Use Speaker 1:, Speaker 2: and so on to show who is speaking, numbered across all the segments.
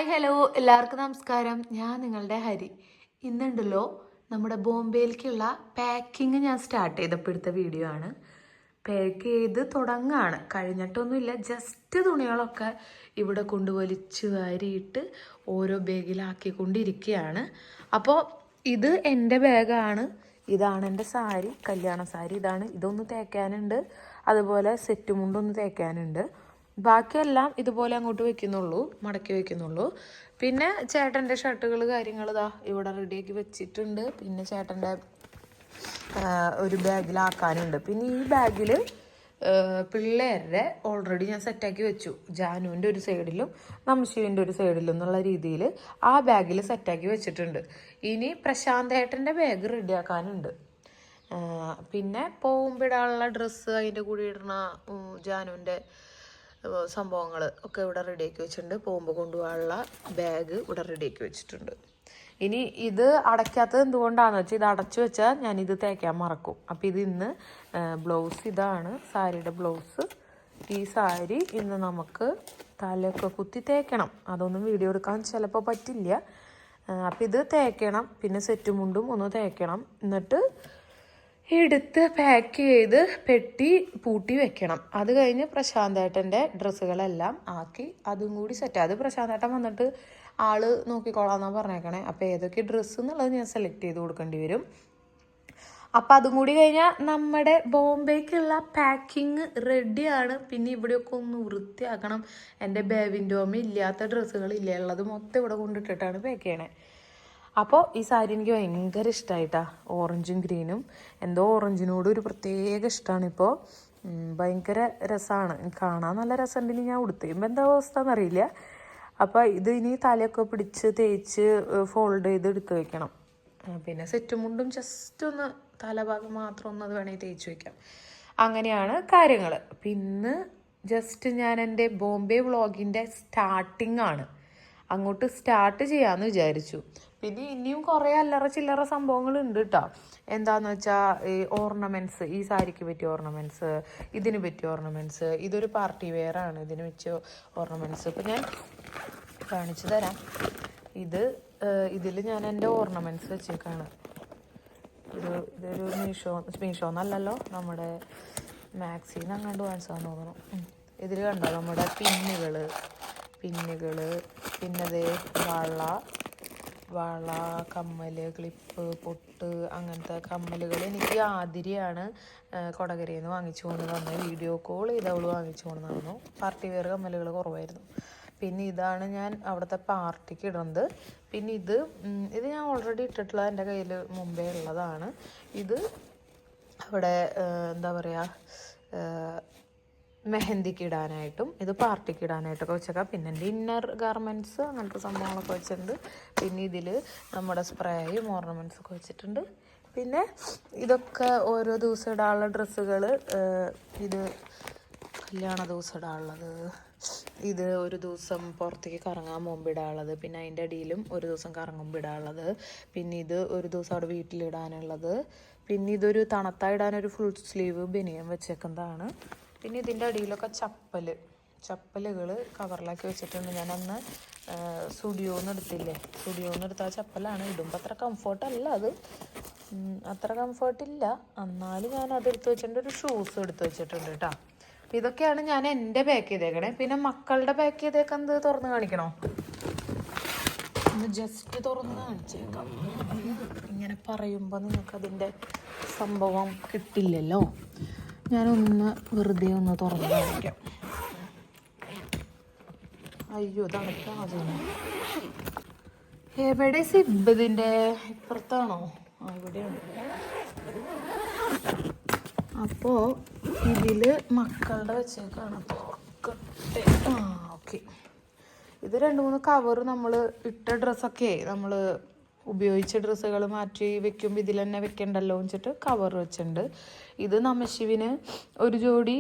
Speaker 1: Hi hello എല്ലാവർക്കും നമസ്കാരം. ഞാൻ നിങ്ങളുടെ ഹരി. ഇന്നുണ്ടല്ലോ നമ്മുടെ ബോംബെയിലേക്കുള്ള പാക്കിങ് ഞാൻ സ്റ്റാർട്ട് ചെയ്തപ്പോൾ എടുത്ത വീഡിയോ ആണ്. പാക്ക് ചെയ്ത് തുടങ്ങാണ്, കഴിഞ്ഞിട്ടൊന്നുമില്ല. ജസ്റ്റ് തുണികളൊക്കെ ഇവിടെ കൊണ്ടുവലിച്ച് വാരിയിട്ട് ഓരോ ബാഗിലാക്കിക്കൊണ്ടിരിക്കുകയാണ്. അപ്പോൾ ഇത് എൻ്റെ ബാഗാണ്, ഇതാണ് എൻ്റെ സാരി, കല്യാണ സാരി ഇതാണ്. ഇതൊന്ന് തേക്കാനുണ്ട്, അതുപോലെ സെറ്റ് മുണ്ടൊന്ന് തേക്കാനുണ്ട്. ബാക്കിയെല്ലാം ഇതുപോലെ അങ്ങോട്ട് വെക്കുന്നുള്ളൂ, മടക്കി വെക്കുന്നുള്ളൂ. പിന്നെ ചേട്ടൻ്റെ ഷർട്ടുകൾ കാര്യങ്ങൾ ഇതാ ഇവിടെ റെഡിയാക്കി വെച്ചിട്ടുണ്ട്. പിന്നെ ചേട്ടൻ്റെ ഒരു ബാഗിലാക്കാനുണ്ട്. പിന്നെ ഈ ബാഗിൽ പിള്ളേരുടെ ഓൾറെഡി ഞാൻ സെറ്റാക്കി വെച്ചു. ജാനുവിൻ്റെ ഒരു സൈഡിലും നംശുവിൻ്റെ ഒരു സൈഡിലും എന്നുള്ള രീതിയിൽ ആ ബാഗിൽ സെറ്റാക്കി വെച്ചിട്ടുണ്ട്. ഇനി പ്രശാന്തേട്ടൻ്റെ ബാഗ് റെഡിയാക്കാനുണ്ട്. പിന്നെ പോകുമ്പോഴിടാനുള്ള ഡ്രസ്സ്, അതിൻ്റെ കൂടെ ഇടുന്ന ജാനുവിൻ്റെ സംഭവങ്ങൾ ഒക്കെ ഇവിടെ റെഡിയാക്കി വെച്ചിട്ടുണ്ട്. പോകുമ്പോൾ കൊണ്ടുപോകാനുള്ള ബാഗ് ഇവിടെ റെഡിയാക്കി വെച്ചിട്ടുണ്ട്. ഇനി ഇത് അടയ്ക്കാത്തത് എന്തുകൊണ്ടാണെന്ന് വെച്ചാൽ, ഇത് അടച്ചു വെച്ചാൽ ഞാനിത് തേക്കാൻ മറക്കും. അപ്പം ഇത് ഇന്ന് ബ്ലൗസ്, ഇതാണ് സാരിയുടെ ബ്ലൗസ്. ഈ സാരി ഇന്ന് നമുക്ക് തലയൊക്കെ കുത്തി തേക്കണം. അതൊന്നും വീഡിയോ എടുക്കാൻ ചിലപ്പോൾ പറ്റില്ല. അപ്പം ഇത് തേക്കണം. പിന്നെ സെറ്റ് മുണ്ടും ഒന്ന് തേക്കണം. എന്നിട്ട് എടുത്ത് പാക്ക് ചെയ്ത് പെട്ടി പൂട്ടി വെക്കണം. അത് കഴിഞ്ഞ് പ്രശാന്തേട്ടൻ്റെ ഡ്രസ്സുകളെല്ലാം ആക്കി അതും കൂടി സെറ്റ്. അത് പ്രശാന്തേട്ടൻ വന്നിട്ട് ആള് നോക്കിക്കോളാന്നാണ് പറഞ്ഞേക്കണേ. അപ്പോൾ ഏതൊക്കെ ഡ്രസ്സ് എന്നുള്ളത് ഞാൻ സെലക്ട് ചെയ്ത് കൊടുക്കേണ്ടി വരും. അപ്പം അതും കൂടി കഴിഞ്ഞാൽ നമ്മുടെ ബോംബെക്കുള്ള പാക്കിങ് റെഡിയാണ്. പിന്നെ ഇവിടെയൊക്കെ ഒന്ന് വൃത്തിയാക്കണം. എൻ്റെ ബേവിൻ്റോമ ഇല്ലാത്ത ഡ്രസ്സുകളില്ല, ഉള്ളത് മൊത്തം ഇവിടെ കൊണ്ടിട്ടിട്ടാണ് പാക്ക് ചെയ്യണേ. അപ്പോൾ ഈ സാരി എനിക്ക് ഭയങ്കര ഇഷ്ടമായിട്ടാ, ഓറഞ്ചും ഗ്രീനും. എന്തോ ഓറഞ്ചിനോട് ഒരു പ്രത്യേക ഇഷ്ടമാണിപ്പോൾ. ഭയങ്കര രസമാണ്, കാണാൻ നല്ല രസമുണ്ടെങ്കിൽ ഞാൻ ഉടുത്തുമ്പോൾ എന്താ അവസ്ഥ എന്നറിയില്ല. അപ്പോൾ ഇത് ഇനി തലയൊക്കെ പിടിച്ച് തേച്ച് ഫോൾഡ് ചെയ്ത് എടുത്ത് വെക്കണം. പിന്നെ സെറ്റ് മുണ്ടും ജസ്റ്റ് ഒന്ന് തലഭാഗം മാത്രം ഒന്ന് അത് വേണമെങ്കിൽ തേച്ച് വയ്ക്കാം. അങ്ങനെയാണ് കാര്യങ്ങൾ. പിന്നെ ജസ്റ്റ് ഞാൻ എൻ്റെ ബോംബെ വ്ളോഗിൻ്റെ സ്റ്റാർട്ടിങ് ആണ്, അങ്ങോട്ട് സ്റ്റാർട്ട് ചെയ്യാമെന്ന് വിചാരിച്ചു. പിന്നെ ഇനിയും കുറേ അല്ലറ ചില്ലറ സംഭവങ്ങളുണ്ട് കേട്ടോ. എന്താണെന്ന് വെച്ചാൽ ഈ ഓർണമെൻറ്റ്സ്, ഈ സാരിക്ക് പറ്റിയ ഓർണമെൻറ്റ്സ്, ഇതിന് പറ്റിയ ഓർണമെൻറ്റ്സ്. ഇതൊരു പാർട്ടി വെയർ ആണ്, ഇതിന് പറ്റിയ ഓർണമെൻറ്റ്സ് ഇപ്പം ഞാൻ കാണിച്ചു തരാം. ഇതിൽ ഞാൻ എൻ്റെ ഓർണമെൻറ്റ്സ് വെച്ചേക്കാണ്. ഇതൊരു മീഷോ എന്നല്ലല്ലോ, നമ്മുടെ മാക്സിന്ന് അങ്ങോട്ട് വാങ്ങിച്ചാന്ന് തോന്നണം. ഇതിൽ കണ്ടോ നമ്മുടെ പിന്നുകൾ, പിന്നതേ വള, കമ്മൽ, ക്ലിപ്പ്, പൊട്ട്, അങ്ങനത്തെ കമ്മലുകൾ എനിക്ക് ആതിരിയാണ് കൊടകരയിൽ നിന്ന് വാങ്ങിച്ചു കൊണ്ട് തന്നെ. വീഡിയോ കോൾ ചെയ്ത് അവൾ വാങ്ങിച്ചു കൊണ്ട് തന്നു. പാർട്ടി വെയർ കമ്മലുകൾ കുറവായിരുന്നു. പിന്നെ ഇതാണ് ഞാൻ അവിടുത്തെ പാർട്ടിക്ക് ഇടുന്നത്. പിന്നെ ഇത് ഞാൻ ഓൾറെഡി ഇട്ടിട്ടുള്ള എൻ്റെ കയ്യിൽ മുമ്പേ ഉള്ളതാണ്. ഇത് അവിടെ എന്താ പറയുക, മെഹന്തിക്ക് ഇടാനായിട്ടും ഇത് പാർട്ടിക്ക് ഇടാനായിട്ടൊക്കെ വെച്ചേക്കാം. പിന്നെ എൻ്റെ ഇന്നർ ഗാർമെൻറ്റ്സ് അങ്ങനത്തെ സംഭവങ്ങളൊക്കെ വെച്ചിട്ടുണ്ട്. പിന്നെ ഇതിൽ നമ്മുടെ സ്പ്രേയും ഓർണമെൻറ്റ്സൊക്കെ വെച്ചിട്ടുണ്ട്. പിന്നെ ഇതൊക്കെ ഓരോ ദിവസം ഇടാനുള്ള ഡ്രസ്സുകൾ. ഇത് കല്യാണ ദിവസം ഇടാനുള്ളത്, ഇത് ഒരു ദിവസം പുറത്തേക്ക് കറങ്ങാൻ മുമ്പ് ഇടാനുള്ളത്, പിന്നെ അതിൻ്റെ അടിയിലും ഒരു ദിവസം കറങ്ങുമ്പോൾ ഇടാനുള്ളത്, പിന്നെ ഇത് ഒരു ദിവസം അവിടെ വീട്ടിലിടാനുള്ളത്, പിന്നെ ഇതൊരു തണുത്തായി ഇടാനൊരു ഫുൾ സ്ലീവ് ബനിയൻ വെച്ചേക്കുന്നതാണ്. പിന്നെ ഇതിൻ്റെ അടിയിലൊക്കെ ചപ്പലുകൾ കവറിലാക്കി വെച്ചിട്ടുണ്ട്. ഞാനന്ന് സ്റ്റുഡിയോന്ന് എടുത്തില്ലേ, സ്റ്റുഡിയോന്ന് എടുത്ത ചപ്പലാണ്. ഇടുമ്പോൾ അത്ര കംഫർട്ടല്ല, അത് അത്ര കംഫർട്ടില്ല. എന്നാലും ഞാൻ അതെടുത്ത് വെച്ചിട്ടുണ്ട്. ഒരു ഷൂസ് എടുത്ത് വെച്ചിട്ടുണ്ട് കേട്ടോ. ഇതൊക്കെയാണ് ഞാൻ എൻ്റെ പാക്ക് ചെയ്തേക്കണേ. പിന്നെ മക്കളുടെ പാക്ക് ചെയ്തേക്കാൻ എന്ത് തുറന്ന് കാണിക്കണോ? ഒന്ന് ജസ്റ്റ് തുറന്ന് കാണിച്ചേക്കാം. ഇങ്ങനെ പറയുമ്പോൾ നിങ്ങൾക്കതിൻ്റെ സംഭവം കിട്ടില്ലല്ലോ. ഞാനൊന്ന് വെറുതെ ഒന്ന് തുറന്ന് കാണിക്കാം. അയ്യോ തണുപ്പാണ്. എവിടെ സിബ്? ഇതിൻ്റെ ഇപ്പുറത്താണോ? ഇവിടെയാണ്. അപ്പോൾ ഇതിൽ മക്കളുടെ വെച്ചേക്കാണ്. തുറക്കട്ടെ. ഓക്കെ. ഇത് 2-3 കവർ നമ്മൾ ഇട്ട ഡ്രസ്സൊക്കെ നമ്മൾ ഉപയോഗിച്ച ഡ്രസ്സുകൾ മാറ്റി വെക്കുമ്പോൾ ഇതിൽ തന്നെ വെക്കണ്ടല്ലോ വെച്ചിട്ട് കവർ വെച്ചിട്ടുണ്ട്. ഇത് നമശിവിന് ഒരു ജോഡി,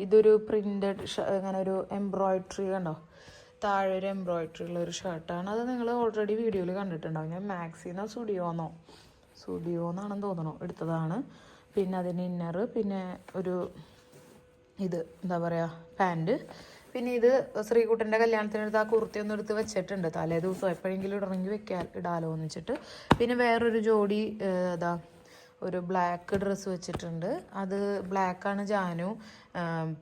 Speaker 1: ഇതൊരു പ്രിൻ്റഡ് അങ്ങനെ ഒരു എംബ്രോയിഡറി കണ്ടോ, താഴെ ഒരു എംബ്രോയിഡറി ഉള്ള ഒരു ഷർട്ടാണ്. അത് നിങ്ങൾ ഓൾറെഡി വീഡിയോയിൽ കണ്ടിട്ടുണ്ടാവും. ഞാൻ മാക്സിനോ സ്റ്റുഡിയോന്നാണെന്ന് തോന്നണോ എടുത്തതാണ്. പിന്നെ അതിന് ഇന്നർ, പിന്നെ ഒരു ഇത് എന്താ പറയുക പാൻറ്റ്, പിന്നെ ഇത് ശ്രീകുട്ടൻ്റെ കല്യാണത്തിനടുത്ത് ആ കുർത്തി ഒന്നും എടുത്ത് വെച്ചിട്ടുണ്ട്, തലേ ദിവസം എപ്പോഴെങ്കിലും ഇടണമെങ്കിൽ ഇടാലോ എന്ന് വെച്ചിട്ട്. പിന്നെ വേറൊരു ജോഡി അതാ ഒരു ബ്ലാക്ക് ഡ്രസ്സ് വെച്ചിട്ടുണ്ട്. അത് ബ്ലാക്കാണ് ജാനു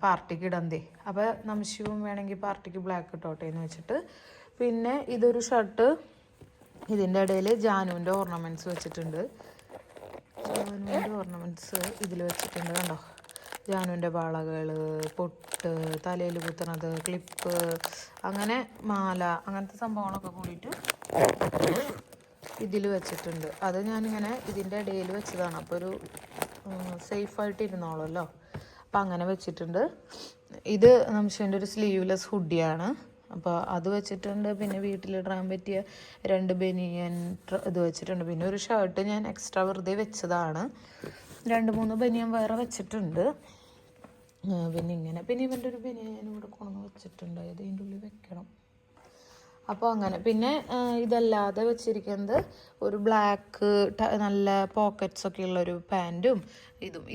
Speaker 1: പാർട്ടിക്ക് ഇടന്തേ. അപ്പോൾ നംശിവും വേണമെങ്കിൽ പാർട്ടിക്ക് ബ്ലാക്ക് ഇട്ടോട്ടെ എന്ന് വെച്ചിട്ട്. പിന്നെ ഇതൊരു ഷർട്ട്, ഇതിൻ്റെ ഇടയിൽ ജാനുവിൻ്റെ ഓർണമെൻറ്റ്സ് വെച്ചിട്ടുണ്ട്. ജാനുവിൻ്റെ ഓർണമെൻറ്റ്സ് ഇതിൽ വെച്ചിട്ടുണ്ട് കണ്ടോ. ജാനുവിൻ്റെ വളകൾ, പൊട്ട്, തലയിൽ കുത്തണത്, ക്ലിപ്പ്, അങ്ങനെ മാല, അങ്ങനത്തെ സംഭവങ്ങളൊക്കെ കൂടിയിട്ട് ഇതിൽ വെച്ചിട്ടുണ്ട്. അത് ഞാനിങ്ങനെ ഇതിൻ്റെ ഇടയിൽ വെച്ചതാണ്, അപ്പോൾ ഒരു സേഫായിട്ട് ഇരുന്നോളല്ലോ. അപ്പം അങ്ങനെ വെച്ചിട്ടുണ്ട്. ഇത് നംശൻ്റെ ഒരു സ്ലീവ്ലെസ് ഹുഡിയാണ്, അപ്പോൾ അത് വെച്ചിട്ടുണ്ട്. പിന്നെ വീട്ടിലിടാൻ പറ്റിയ 2 ബനിയൻ ഇത് വെച്ചിട്ടുണ്ട്. പിന്നെ ഒരു ഷർട്ട് ഞാൻ എക്സ്ട്രാ വെറുതെ വെച്ചതാണ്. 2-3 ബനിയൻ വേറെ വെച്ചിട്ടുണ്ട്. പിന്നെ ഇങ്ങനെ പിന്നെ ഇവൻ്റെ ഒരു ബനിയൻ ഇവിടെ കൊണ്ടുവന്ന് വെച്ചിട്ടുണ്ട്, അത് ഇതിൻ്റെ ഉള്ളിൽ വെക്കണം. അപ്പോൾ അങ്ങനെ. പിന്നെ ഇതല്ലാതെ വെച്ചിരിക്കുന്നത് ഒരു ബ്ലാക്ക് നല്ല പോക്കറ്റ്സൊക്കെ ഉള്ളൊരു പാൻറ്റും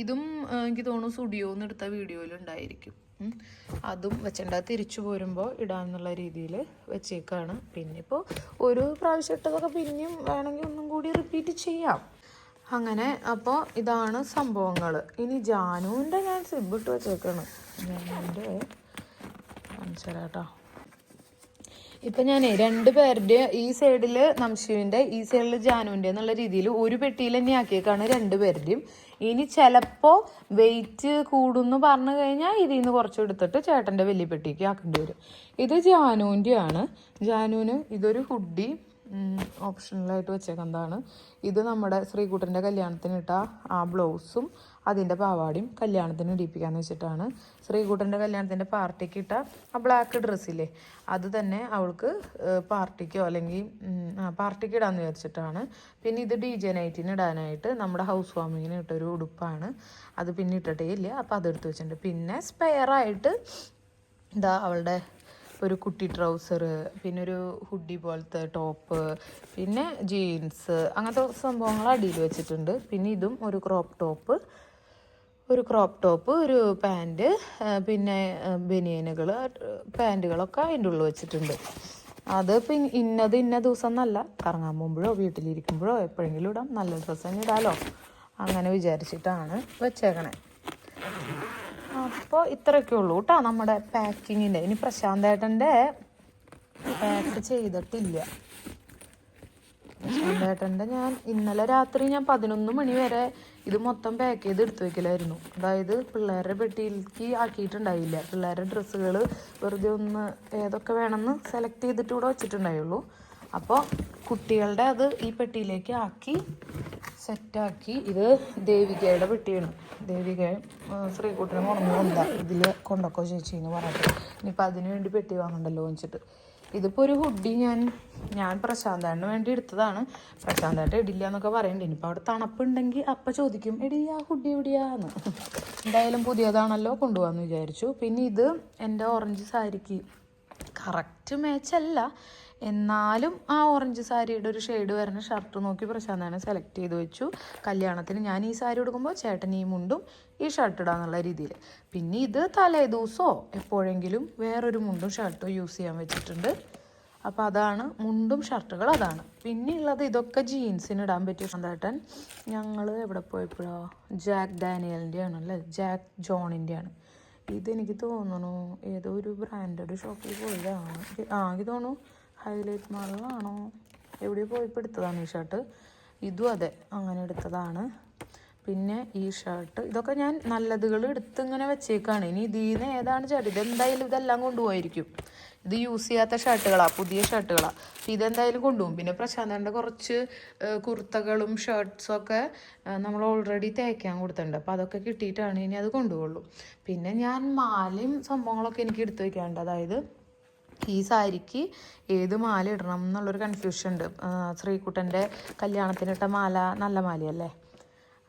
Speaker 1: ഇതും എനിക്ക് തോന്നുന്നു സ്റ്റുഡിയോന്ന് എടുത്ത വീഡിയോയിലുണ്ടായിരിക്കും. അതും വെച്ചിട്ടുണ്ട്. തിരിച്ചു പോരുമ്പോൾ ഇടാമെന്നുള്ള രീതിയിൽ വെച്ചേക്കാണ്. പിന്നെ ഇപ്പോൾ ഒരു പ്രാവശ്യം ഇട്ടതൊക്കെ പിന്നെയും വേണമെങ്കിൽ ഒന്നും കൂടി റിപ്പീറ്റ് ചെയ്യാം. അങ്ങനെ. അപ്പോൾ ഇതാണ് സംഭവങ്ങൾ. ഇനി ജാനുവിൻ്റെ ഞാൻ സിബിട്ട് വെച്ചേക്കാണ്. ജാനുവിൻ്റെ കാണിച്ചേരാട്ടോ. ഇപ്പം ഞാൻ 2 പേരുടെ ഈ സൈഡിൽ നംശുവിൻ്റെ, ഈ സൈഡിൽ ജാനുവിൻ്റെ എന്നുള്ള രീതിയിൽ ഒരു പെട്ടിയിൽ തന്നെ ആക്കിയേക്കാണ് 2 പേരുടെയും. ഇനി ചിലപ്പോൾ വെയിറ്റ് കൂടുമെന്ന് പറഞ്ഞു കഴിഞ്ഞാൽ ഇതിൽ നിന്ന് കുറച്ച് എടുത്തിട്ട് ചേട്ടൻ്റെ വലിയ പെട്ടിക്ക് ആക്കേണ്ടി വരും. ഇത് ജാനുവിൻ്റെയാണ്. ജാനുവിന് ഇതൊരു ഹുഡി ഓപ്ഷണലായിട്ട് വെച്ചേക്കുന്നതാണ്. ഇത് നമ്മുടെ ശ്രീകുട്ടൻ്റെ കല്യാണത്തിന് ഇട്ട ആ ബ്ലൗസും അതിൻ്റെ പാവാടിയും കല്യാണത്തിന് ഇടിപ്പിക്കാന്ന് വെച്ചിട്ടാണ്. ശ്രീകുട്ടൻ്റെ കല്യാണത്തിൻ്റെ പാർട്ടിക്ക് ഇട്ട ആ ബ്ലാക്ക് ഡ്രസ്സില്ലേ, അത് തന്നെ അവൾക്ക് പാർട്ടിക്കോ അല്ലെങ്കിൽ പാർട്ടിക്ക് ഇടാന്ന് വിചാരിച്ചിട്ടാണ്. പിന്നെ ഇത് DJ നൈറ്റിന് ഇടാനായിട്ട് നമ്മുടെ ഹൗസ് വാമിങ്ങിന് ഇട്ടൊരു ഉടുപ്പാണ്. അത് പിന്നെ ഇട്ടിട്ടേ ഇല്ല, അപ്പോൾ അതെടുത്ത് വെച്ചിട്ടുണ്ട്. പിന്നെ സ്പെയറായിട്ട് ഇതാ അവളുടെ ഒരു കുട്ടി ട്രൗസർ, പിന്നെ ഒരു ഹുഡി പോലത്തെ ടോപ്പ്, പിന്നെ ജീൻസ്, അങ്ങനത്തെ സംഭവങ്ങൾ അടിയിൽ വെച്ചിട്ടുണ്ട്. പിന്നെ ഇതും ഒരു ക്രോപ്പ് ടോപ്പ്, ഒരു പാൻറ്റ്, പിന്നെ ബനിയനുകൾ, പാൻറ്റുകളൊക്കെ അതിൻ്റെ ഉള്ളിൽ വെച്ചിട്ടുണ്ട്. അത് പിന്നെ ഇന്ന ദിവസം എന്നല്ല, കറങ്ങാൻ പോകുമ്പോഴോ വീട്ടിലിരിക്കുമ്പോഴോ എപ്പോഴെങ്കിലും ഇടാം, നല്ല ഡ്രസ്സ് തന്നെ ഇടാലോ, അങ്ങനെ വിചാരിച്ചിട്ടാണ് വെച്ചേക്കണേ. അപ്പോൾ ഇത്രയൊക്കെ ഉള്ളൂ കേട്ടോ നമ്മുടെ പാക്കിങ്ങിൻ്റെ. ഇനി പ്രശാന്തേട്ടൻ്റെ പാക്ക് ചെയ്തിട്ടില്ല. പ്രശാന്തേട്ടൻ്റെ ഞാൻ ഇന്നലെ രാത്രി ഞാൻ 11 മണി വരെ ഇത് മൊത്തം പാക്ക് ചെയ്ത് എടുത്തു വെക്കലായിരുന്നു. അതായത് പിള്ളേരുടെ പെട്ടിയിലേക്ക് ആക്കിയിട്ടുണ്ടായില്ല. പിള്ളേരുടെ ഡ്രസ്സുകൾ വെറുതെ ഒന്ന് ഏതൊക്കെ വേണമെന്ന് സെലക്ട് ചെയ്തിട്ട് ഇവിടെ വെച്ചിട്ടുണ്ടായുള്ളൂ. അപ്പോൾ കുട്ടികളുടെ അത് ഈ പെട്ടിയിലേക്ക് ആക്കി സെറ്റാക്കി. ഇത് ദേവികയുടെ പെട്ടിയാണ്. ദേവിക ശ്രീകുട്ടനെ കൊണ്ടുവന്ന ഇതിൽ കൊണ്ടൊക്കെ ചേച്ചി എന്ന് പറഞ്ഞിട്ട് ഇനിയിപ്പോൾ അതിന് വേണ്ടി പെട്ടി വാങ്ങണ്ടല്ലോ വെച്ചിട്ട്. ഇതിപ്പോൾ ഒരു ഹുഡി ഞാൻ പ്രശാന്തേട്ടന് വേണ്ടി എടുത്തതാണ്. പ്രശാന്തേട്ടൻ ഇടില്ല എന്നൊക്കെ പറയുന്നുണ്ട്. ഇനിയിപ്പോൾ അവിടെ തണുപ്പുണ്ടെങ്കിൽ അപ്പം ചോദിക്കും എടി ആ ഹുഡി എവിടെയാന്ന്. എന്തായാലും പുതിയതാണല്ലോ കൊണ്ടുപോകാമെന്ന് വിചാരിച്ചു. പിന്നെ ഇത് എൻ്റെ ഓറഞ്ച് സാരിക്ക് കറക്റ്റ് മാച്ചല്ല, എന്നാലും ആ ഓറഞ്ച് സാരിയുടെ ഒരു ഷെയ്ഡ് വരുന്ന ഷർട്ട് നോക്കി പ്രശാന്തനെ സെലക്ട് ചെയ്ത് വെച്ചു. കല്യാണത്തിന് ഞാൻ ഈ സാരി ഉടുക്കുമ്പോൾ ചേട്ടൻ ഈ മുണ്ടും ഈ ഷർട്ട് ഇടാന്നുള്ള രീതിയിൽ. പിന്നെ ഇത് തലേ ദിവസമോ എപ്പോഴെങ്കിലും വേറൊരു മുണ്ടും ഷർട്ടും യൂസ് ചെയ്യാൻ വെച്ചിട്ടുണ്ട്. അപ്പോൾ അതാണ് മുണ്ടും ഷർട്ടുകൾ അതാണ്. പിന്നെ ഉള്ളത് ഇതൊക്കെ ജീൻസിന് ഇടാൻ പറ്റിയ ചേട്ടൻ. ഞങ്ങൾ എവിടെ പോയപ്പോഴോ ജാക്ക് ഡാനിയലിൻ്റെ ആണല്ലേ, ജാക്ക് ജോണിൻ്റെ ആണ്. ഇതെനിക്ക് തോന്നുന്നു ഏതോ ഒരു ബ്രാൻഡഡ് ഷോപ്പിൽ പോയതാണ്. എനിക്ക് തോന്നുന്നു ഹൈലൈറ്റ് മാളിലാണോ എവിടെയോ പോയപ്പോൾ എടുത്തതാണ് ഈ ഷർട്ട്. ഇതും അതെ, അങ്ങനെ എടുത്തതാണ്. പിന്നെ ഈ ഷർട്ട് ഇതൊക്കെ ഞാൻ നല്ലതുകൾ എടുത്ത് ഇങ്ങനെ വെച്ചേക്കാണ്. ഇനി ഇതിൽ നിന്ന് ഏതാണ് ചേട്ടൻ, ഇതെന്തായാലും ഇതെല്ലാം കൊണ്ടുപോയിരിക്കും. ഇത് യൂസ് ചെയ്യാത്ത ഷർട്ടുകളാണ്, പുതിയ ഷർട്ടുകളാണ്. അപ്പോൾ ഇതെന്തായാലും കൊണ്ടുപോകും. പിന്നെ പ്രശാന്തൻ്റെ കുറച്ച് കുർത്തകളും ഷർട്ട്സും ഒക്കെ നമ്മൾ ഓൾറെഡി തേക്കാൻ കൊടുത്തിട്ടുണ്ട്. അപ്പോൾ അതൊക്കെ കിട്ടിയിട്ടാണ് ഇനി അത് കൊണ്ടുപോകുള്ളൂ. പിന്നെ ഞാൻ മാലയും സംഭവങ്ങളൊക്കെ എനിക്ക് എടുത്ത് വയ്ക്കാറുണ്ട്. അതായത് ഈ സാരിക്ക് ഏത് മാല ഇടണം എന്നുള്ളൊരു കൺഫ്യൂഷൻ ഉണ്ട്. ശ്രീകുട്ടൻ്റെ കല്യാണത്തിനിട്ട മാല നല്ല മാലയല്ലേ,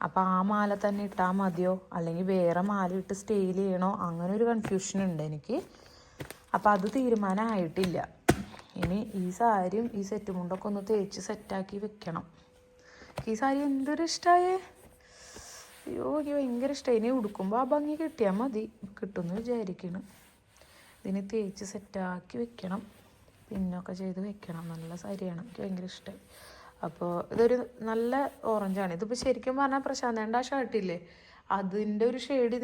Speaker 1: അപ്പോൾ ആ മാല തന്നെ ഇട്ടാൽ മതിയോ അല്ലെങ്കിൽ വേറെ മാല ഇട്ട് സ്റ്റൈൽ ചെയ്യണോ, അങ്ങനെ ഒരു കൺഫ്യൂഷൻ ഉണ്ട് എനിക്ക്. അപ്പോൾ അത് തീരുമാനമായിട്ടില്ല. ഇനി ഈ സാരിയും ഈ സെറ്റ് മുണ്ടൊക്കെ ഒന്ന് തേച്ച് സെറ്റാക്കി വെക്കണം. ഈ സാരി എന്തൊരു ഇഷ്ടമായേ, അയ്യോ എനിക്ക് ഭയങ്കര ഇഷ്ടമായി. ഇനി ഉടുക്കുമ്പോൾ ആ ഭംഗി കിട്ടിയാൽ മതി, കിട്ടുമെന്ന് വിചാരിക്കണം. ഇതിന് തേച്ച് സെറ്റാക്കി വെക്കണം, പിന്നൊക്കെ ചെയ്ത് വെക്കണം. നല്ല സാരിയാണ്, എനിക്ക് ഭയങ്കര ഇഷ്ടമായി. അപ്പോൾ ഇതൊരു നല്ല ഓറഞ്ചാണ്. ഇതിപ്പോൾ ശരിക്കും പറഞ്ഞാൽ പ്രശാന്തേണ്ട ആ ഷർട്ടില്ലേ അതിൻ്റെ ഒരു ഷെയ്ഡ്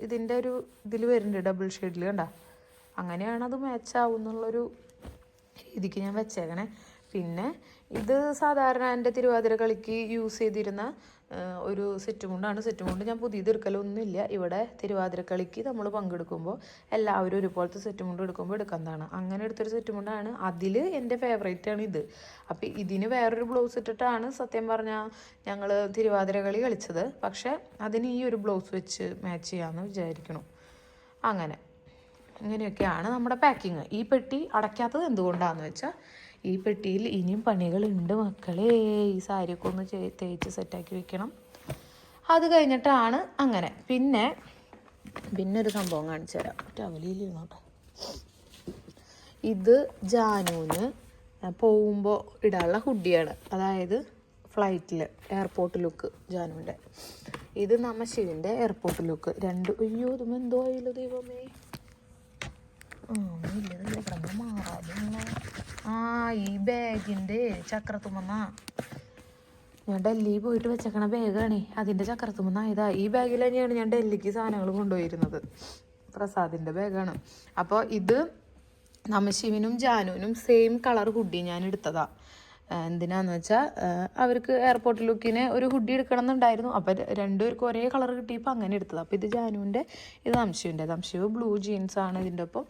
Speaker 1: ഇതിൻ്റെ ഒരു ഇതിൽ വരുന്നുണ്ട്, ഡബിൾ ഷെയ്ഡിൽ കണ്ട. അങ്ങനെയാണ് അത് മാച്ച് ആവുന്നുള്ളൊരു രീതിക്ക് ഞാൻ വെച്ചേക്കണേ. പിന്നെ ഇത് സാധാരണ എൻ്റെ തിരുവാതിര കളിക്ക് യൂസ് ചെയ്തിരുന്ന ഒരു സെറ്റ് മുണ്ട് ഞാൻ പുതിയത് എടുക്കലൊന്നുമില്ല. ഇവിടെ തിരുവാതിര കളിക്ക് നമ്മൾ പങ്കെടുക്കുമ്പോൾ എല്ലാവരും ഒരുപോലത്തെ സെറ്റ് മുണ്ട് എടുക്കുമ്പോൾ എടുക്കുന്നതാണ്. അങ്ങനെ എടുത്തൊരു സെറ്റ് മുണ്ടാണ്. അതിൽ എൻ്റെ ഫേവറേറ്റാണ് ഇത്. അപ്പോൾ ഇതിന് വേറൊരു ബ്ലൗസ് ഇട്ടിട്ടാണ് സത്യം പറഞ്ഞാൽ ഞങ്ങൾ തിരുവാതിര കളി കളിച്ചത്. പക്ഷേ അതിന് ഈ ഒരു ബ്ലൗസ് വെച്ച് മാച്ച് ചെയ്യാമെന്ന് വിചാരിക്കണം. ഇങ്ങനെയൊക്കെയാണ് നമ്മുടെ പാക്കിങ്. ഈ പെട്ടി അടയ്ക്കാത്തത് എന്തുകൊണ്ടാണെന്ന് വെച്ചാൽ ഈ പെട്ടിയിൽ ഇനിയും പണികളുണ്ട് മക്കളെ. ഈ സാരിയൊക്കെ ഒന്ന് തേച്ച് സെറ്റാക്കി വെക്കണം. അത് കഴിഞ്ഞിട്ടാണ് അങ്ങനെ. പിന്നെ ഒരു സംഭവം കാണിച്ചു തരാം. ടവലിയിലിരുന്നോട്ടെ. ഇത് ജാനുവിന് പോകുമ്പോൾ ഇടാനുള്ള ഹുഡിയാണ്. അതായത് ഫ്ലൈറ്റിൽ എയർപോർട്ട് ലുക്ക് ജാനുവിൻ്റെ. ഇത് നമശിവിൻ്റെ എയർപോർട്ട് ലുക്ക്. അയ്യോ ഇതും എന്തോ ആയില്ലോ ദൈവമേ. ഈ ബാഗിൻ്റെ ചക്രത്തുമ്മ ഞാൻ ഡൽഹിയിൽ പോയിട്ട് വെച്ചേക്കണ ബാഗാണേ. അതിൻ്റെ ചക്രത്തുമ്മ ഇതാ. ഈ ബാഗിൽ തന്നെയാണ് ഞാൻ ഡൽഹിക്ക് സാധനങ്ങൾ കൊണ്ടുപോയിരുന്നത്. പ്രസാദിൻ്റെ ബാഗാണ്. അപ്പോൾ ഇത് നമശിവിനും ജാനുവിനും സെയിം കളർ ഹുഡി ഞാൻ എടുത്തതാ. എന്തിനാന്ന് വെച്ചാൽ അവർക്ക് എയർപോർട്ട് ലുക്കിന് ഒരു ഹുഡി എടുക്കണം എന്നുണ്ടായിരുന്നു. അപ്പോൾ രണ്ടുപേർക്കും ഒരേ കളർ കിട്ടിയപ്പോൾ അങ്ങനെ എടുത്തത്. അപ്പോൾ ഇത് ജാനുവിൻ്റെ, ഇത് നംശിവിൻ്റെ. നംശിവ് ബ്ലൂ ജീൻസാണ് ഇതിൻ്റെ ഒപ്പം,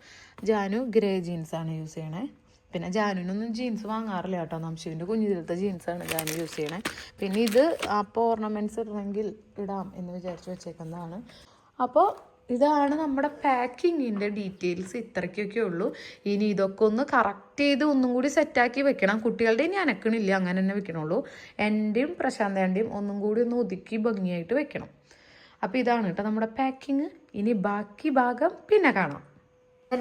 Speaker 1: ജാനു ഗ്രേ ജീൻസാണ് യൂസ് ചെയ്യണേ. പിന്നെ ജാനുവിനൊന്നും ജീൻസ് വാങ്ങാറില്ല കേട്ടോ. നംശിവിൻ്റെ കുഞ്ഞിലത്തെ ജീൻസാണ് ജാനു യൂസ് ചെയ്യണേ. പിന്നെ ഇത് അപ്പോൾ ഓർണമെൻറ്റ്സ് ഇടണമെങ്കിൽ ഇടാം എന്ന് വിചാരിച്ച് വെച്ചേക്കുന്നതാണ്. അപ്പോൾ ഇതാണ് നമ്മുടെ പാക്കിങ്ങിൻ്റെ ഡീറ്റെയിൽസ്. ഇത്രയ്ക്കൊക്കെ ഉള്ളൂ. ഇനി ഇതൊക്കെ ഒന്ന് കറക്റ്റ് ചെയ്ത് ഒന്നും കൂടി സെറ്റാക്കി വെക്കണം. കുട്ടികളുടെ ഇനി അനക്കണില്ല, അങ്ങനെ തന്നെ വെക്കണുള്ളൂ. എൻ്റെയും പ്രശാന്തേൻ്റെയും ഒന്നും കൂടി ഒന്ന് ഒതുക്കി ഭംഗിയായിട്ട് വെക്കണം. അപ്പോൾ ഇതാണ് കേട്ടോ നമ്മുടെ പാക്കിങ്. ഇനി ബാക്കി ഭാഗം പിന്നെ കാണാം.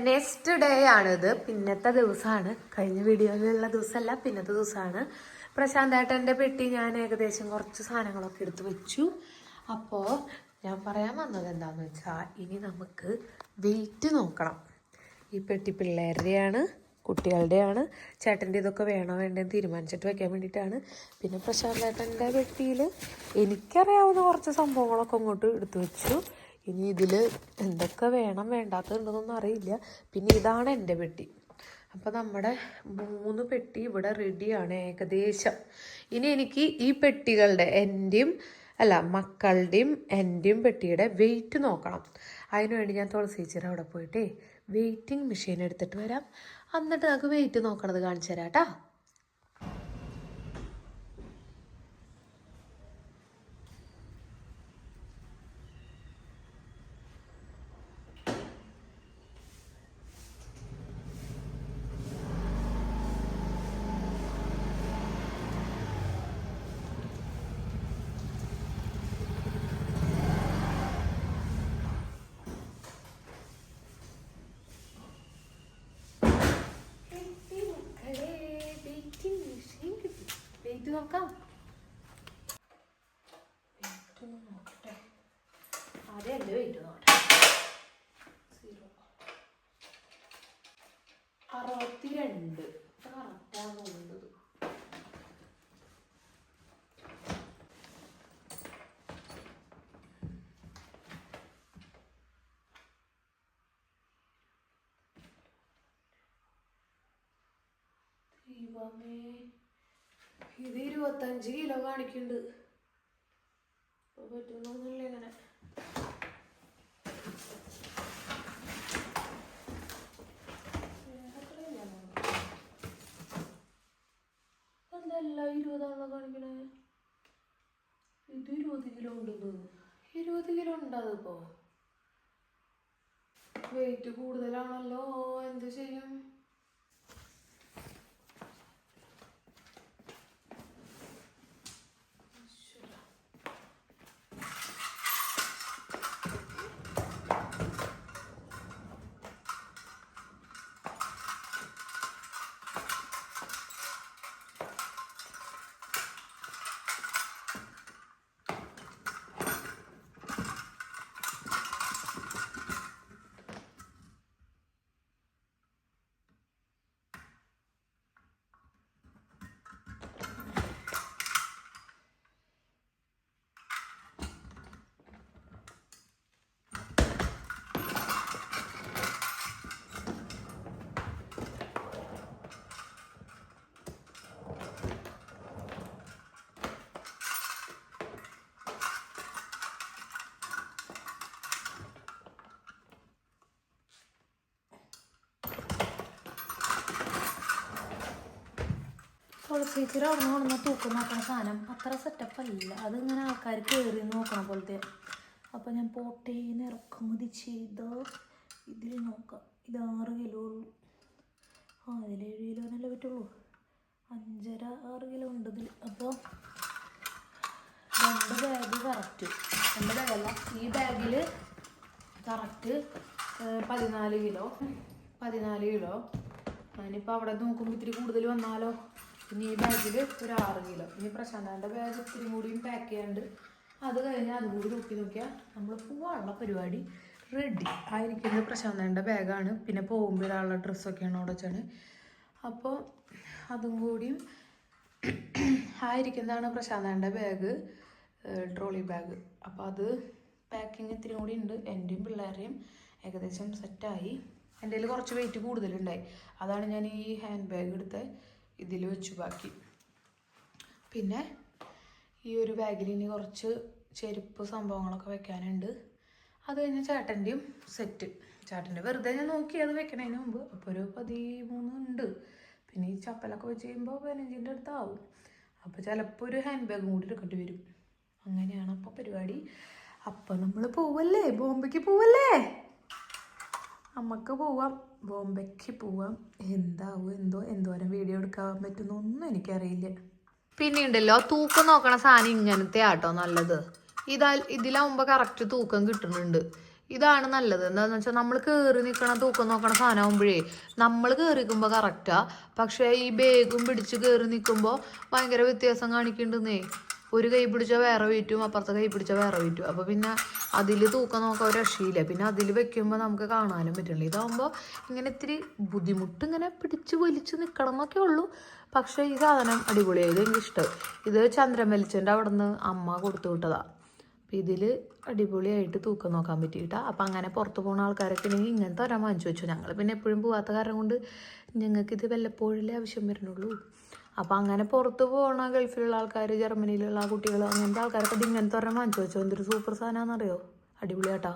Speaker 1: നെക്സ്റ്റ് ഡേ ആണിത്. പിന്നത്തെ ദിവസമാണ്. കഴിഞ്ഞ വീഡിയോയിലുള്ള ദിവസമല്ല, പിന്നത്തെ ദിവസമാണ്. പ്രശാന്തേട്ടൻ്റെ പെട്ടി ഞാൻ ഏകദേശം കുറച്ച് സാധനങ്ങളൊക്കെ എടുത്ത് വെച്ചു. അപ്പോൾ ഞാൻ പറയാൻ വന്നത് എന്താണെന്ന് വെച്ചാൽ ഇനി നമുക്ക് വെയിറ്റ് നോക്കണം. ഈ പെട്ടി പിള്ളേരുടെയാണ്, കുട്ടികളുടെയാണ്. ചേട്ടൻ്റെ ഇതൊക്കെ വേണോ വേണ്ടതെന്ന് തീരുമാനിച്ചിട്ട് വയ്ക്കാൻ വേണ്ടിയിട്ടാണ്. പിന്നെ പ്രശാന്തേട്ടൻ്റെ പെട്ടിയിൽ എനിക്കറിയാവുന്ന കുറച്ച് സംഭവങ്ങളൊക്കെ അങ്ങോട്ട് എടുത്തു വെച്ചു. ഇനി ഇതിൽ എന്തൊക്കെ വേണ്ടാത്തതുണ്ടെന്നൊന്നും അറിയില്ല. പിന്നെ ഇതാണ് എൻ്റെ പെട്ടി. അപ്പോൾ നമ്മുടെ 3 പെട്ടി ഇവിടെ റെഡിയാണ് ഏകദേശം. ഇനി എനിക്ക് ഈ പെട്ടികളുടെ മക്കളുടെയും എൻ്റെയും പെട്ടിയുടെ വെയിറ്റ് നോക്കണം. അതിനുവേണ്ടി ഞാൻ തുളസിച്ചിട്ട് അവിടെ പോയിട്ട് വെയിറ്റിംഗ് മെഷീൻ എടുത്തിട്ട് വരാം. എന്നിട്ട് നമുക്ക് വെയിറ്റ് നോക്കണത് കാണിച്ചു തരാം കേട്ടോ. വെയിറ്റ് നോക്കാം. നോക്കട്ടെ ആദ്യം എൻ്റെ വെയിറ്റ് നോക്കട്ടെ. 62 കറക്റ്റാണ് തോന്നുന്നത്. ഇത് 25 കിലോ കാണിക്കുന്നുണ്ട്. പറ്റുന്നൊന്നുമില്ല ഇങ്ങനെ. എന്തല്ല 20 കാണിക്കണേ. ഇത് 20 കിലോ ഉണ്ടെന്ന്. 20 കിലോ ഉണ്ടാതിപ്പോ. വെയിറ്റ് കൂടുതലാണല്ലോ, എന്ത് ചെയ്യും? ചേച്ചിയുടെ അവിടെ നിന്ന് കൊണ്ടുവന്ന തൂക്കം നോക്കണ സാധനം അത്ര സെറ്റപ്പ് അല്ല. അതിങ്ങനെ ആൾക്കാർ കയറി നോക്കണ പോലത്തെ. അപ്പം ഞാൻ പോട്ടേന്ന് ഇറക്കുമതി ചെയ്ത ഇതിൽ നോക്കാം. ഇത് 6 കിലോ ഉള്ളൂ. ഇതിൽ 7 കിലോനല്ലേ പറ്റുള്ളൂ. 5.5-6 കിലോ ഉണ്ട് ഇതിൽ. അപ്പോൾ 2 ബാഗ് കറക്റ്റ്. 2 ബാഗല്ല, ഈ ബാഗിൽ കറക്റ്റ് 14 കിലോ. ഞാനിപ്പോൾ അവിടെ നോക്കുമ്പോൾ ഇത്തിരി കൂടുതൽ വന്നാലോ. പിന്നെ ഈ ബാഗിൽ ഒരു 6 കിലോ. ഇനി പ്രശാന്തൻ്റെ ബാഗ് ഇത്തിരി കൂടിയും പാക്ക് ചെയ്യാണ്ട്. അത് കഴിഞ്ഞ് അതും കൂടി നോക്കിയാൽ നമ്മൾ പോവാനുള്ള പരിപാടി റെഡി ആയിരിക്കുന്നത്. പ്രശാന്തൻ്റെ ബാഗാണ്. പിന്നെ പോകുമ്പോൾ ഒരാളുടെ ഡ്രസ്സൊക്കെയാണ് അവിടെ വെച്ചാണ്. അപ്പോൾ അതും കൂടിയും ആയിരിക്കുന്നതാണ് പ്രശാന്തൻ്റെ ബാഗ്, ട്രോളി ബാഗ്. അപ്പോൾ അത് പാക്കിങ് ഇത്തിരി കൂടി ഉണ്ട്. എൻ്റെയും പിള്ളേരുടെയും ഏകദേശം സെറ്റായി. എൻ്റെ കയ്യിൽ കുറച്ച് വെയിറ്റ് കൂടുതലുണ്ടായി. അതാണ് ഞാൻ ഈ ഹാൻഡ് ബാഗ് എടുത്ത് ഇതിൽ വെച്ചു ബാക്കി. പിന്നെ ഈ ഒരു ബാഗിൽ ഇനി കുറച്ച് ചെരുപ്പ് സംഭവങ്ങളൊക്കെ വെക്കാനുണ്ട്. അത് കഴിഞ്ഞാൽ ചേട്ടൻ്റെയും സെറ്റ്. ചേട്ടൻ്റെ വെറുതെ ഞാൻ നോക്കി അത് വെക്കണതിന് മുമ്പ്. അപ്പോൾ ഒരു 13 ഉണ്ട്. പിന്നെ ഈ ചപ്പലൊക്കെ വെച്ച് കഴിയുമ്പോൾ 15ൻ്റെ അടുത്താവും. അപ്പോൾ ചിലപ്പോൾ ഒരു ഹാൻഡ് ബാഗും കൂടി എടുക്കേണ്ടി വരും. അങ്ങനെയാണ് അപ്പോൾ പരിപാടി. അപ്പോൾ നമ്മൾ പോവല്ലേ, ബോംബെക്ക് പോവല്ലേ. നമുക്ക് പോവാം, ബോംബെക്ക് പോവാം. എന്താവും എന്തോരം വീഡിയോ എടുക്കാൻ പറ്റുന്നൊന്നും എനിക്കറിയില്ല. പിന്നെ ഉണ്ടല്ലോ തൂക്കം നോക്കണ സാധനം ഇങ്ങനത്തെ ആട്ടോ നല്ലത്. ഇതിലാവുമ്പോൾ കറക്റ്റ് തൂക്കം കിട്ടുന്നുണ്ട്. ഇതാണ് നല്ലത്. എന്താണെന്ന് വെച്ചാൽ നമ്മൾ കയറി നിൽക്കണ തൂക്കം നോക്കണ സാധനം ആകുമ്പോഴേ നമ്മൾ കയറി നിൽക്കുമ്പോൾ കറക്റ്റാ. പക്ഷേ ഈ ബാഗും പിടിച്ച് കയറി നിൽക്കുമ്പോൾ ഭയങ്കര വ്യത്യാസം കാണിക്കുന്നുണ്ടെന്നേ. ഒരു കൈ പിടിച്ചാൽ വേറെ വെയിറ്റും അപ്പുറത്തെ കൈ പിടിച്ചാൽ വേറെ വെയിറ്റും. അപ്പോൾ പിന്നെ അതിൽ തൂക്കം നോക്കാൻ ഒരു രക്ഷയില്ല. പിന്നെ അതിൽ വെക്കുമ്പോൾ നമുക്ക് കാണാനും പറ്റില്ല. ഇതാകുമ്പോൾ ഇങ്ങനെ ഇത്തിരി ബുദ്ധിമുട്ട് ഇങ്ങനെ പിടിച്ച് വലിച്ച് നിൽക്കണം എന്നൊക്കെ ഉള്ളൂ. പക്ഷേ ഈ സാധനം അടിപൊളിയായി. ഇത് എനിക്കിഷ്ടം. ഇത് ചന്ദ്രൻ വലിച്ചൻ്റെ അവിടെ നിന്ന് അമ്മ കൊടുത്തു വിട്ടതാണ്. അപ്പോൾ ഇതിൽ അടിപൊളിയായിട്ട് തൂക്കം നോക്കാൻ പറ്റിയിട്ടാ. അപ്പം അങ്ങനെ പുറത്ത് പോകുന്ന ആൾക്കാരൊക്കെ ഉണ്ടെങ്കിൽ ഇങ്ങനത്തെ ഒരാൾ വാങ്ങിച്ചു വെച്ചു. ഞങ്ങൾ പിന്നെ എപ്പോഴും പോകാത്ത കാരണം കൊണ്ട് ഞങ്ങൾക്കിത് വല്ലപ്പോഴല്ലേ ആവശ്യം വരുന്നുള്ളൂ. അപ്പം അങ്ങനെ പുറത്ത് പോകണ ഗൾഫിലുള്ള ആൾക്കാർ, ജർമ്മനിയിലുള്ള കുട്ടികൾ, അങ്ങനത്തെ ആൾക്കാരൊക്കെ ഇത് ഇങ്ങനത്തെ ഒരെണ്ണം വാങ്ങിച്ചു വെച്ചോ. എന്തൊരു സൂപ്പർ സാധനമാണെന്നറിയോ. അടിപൊളിയാട്ടാ.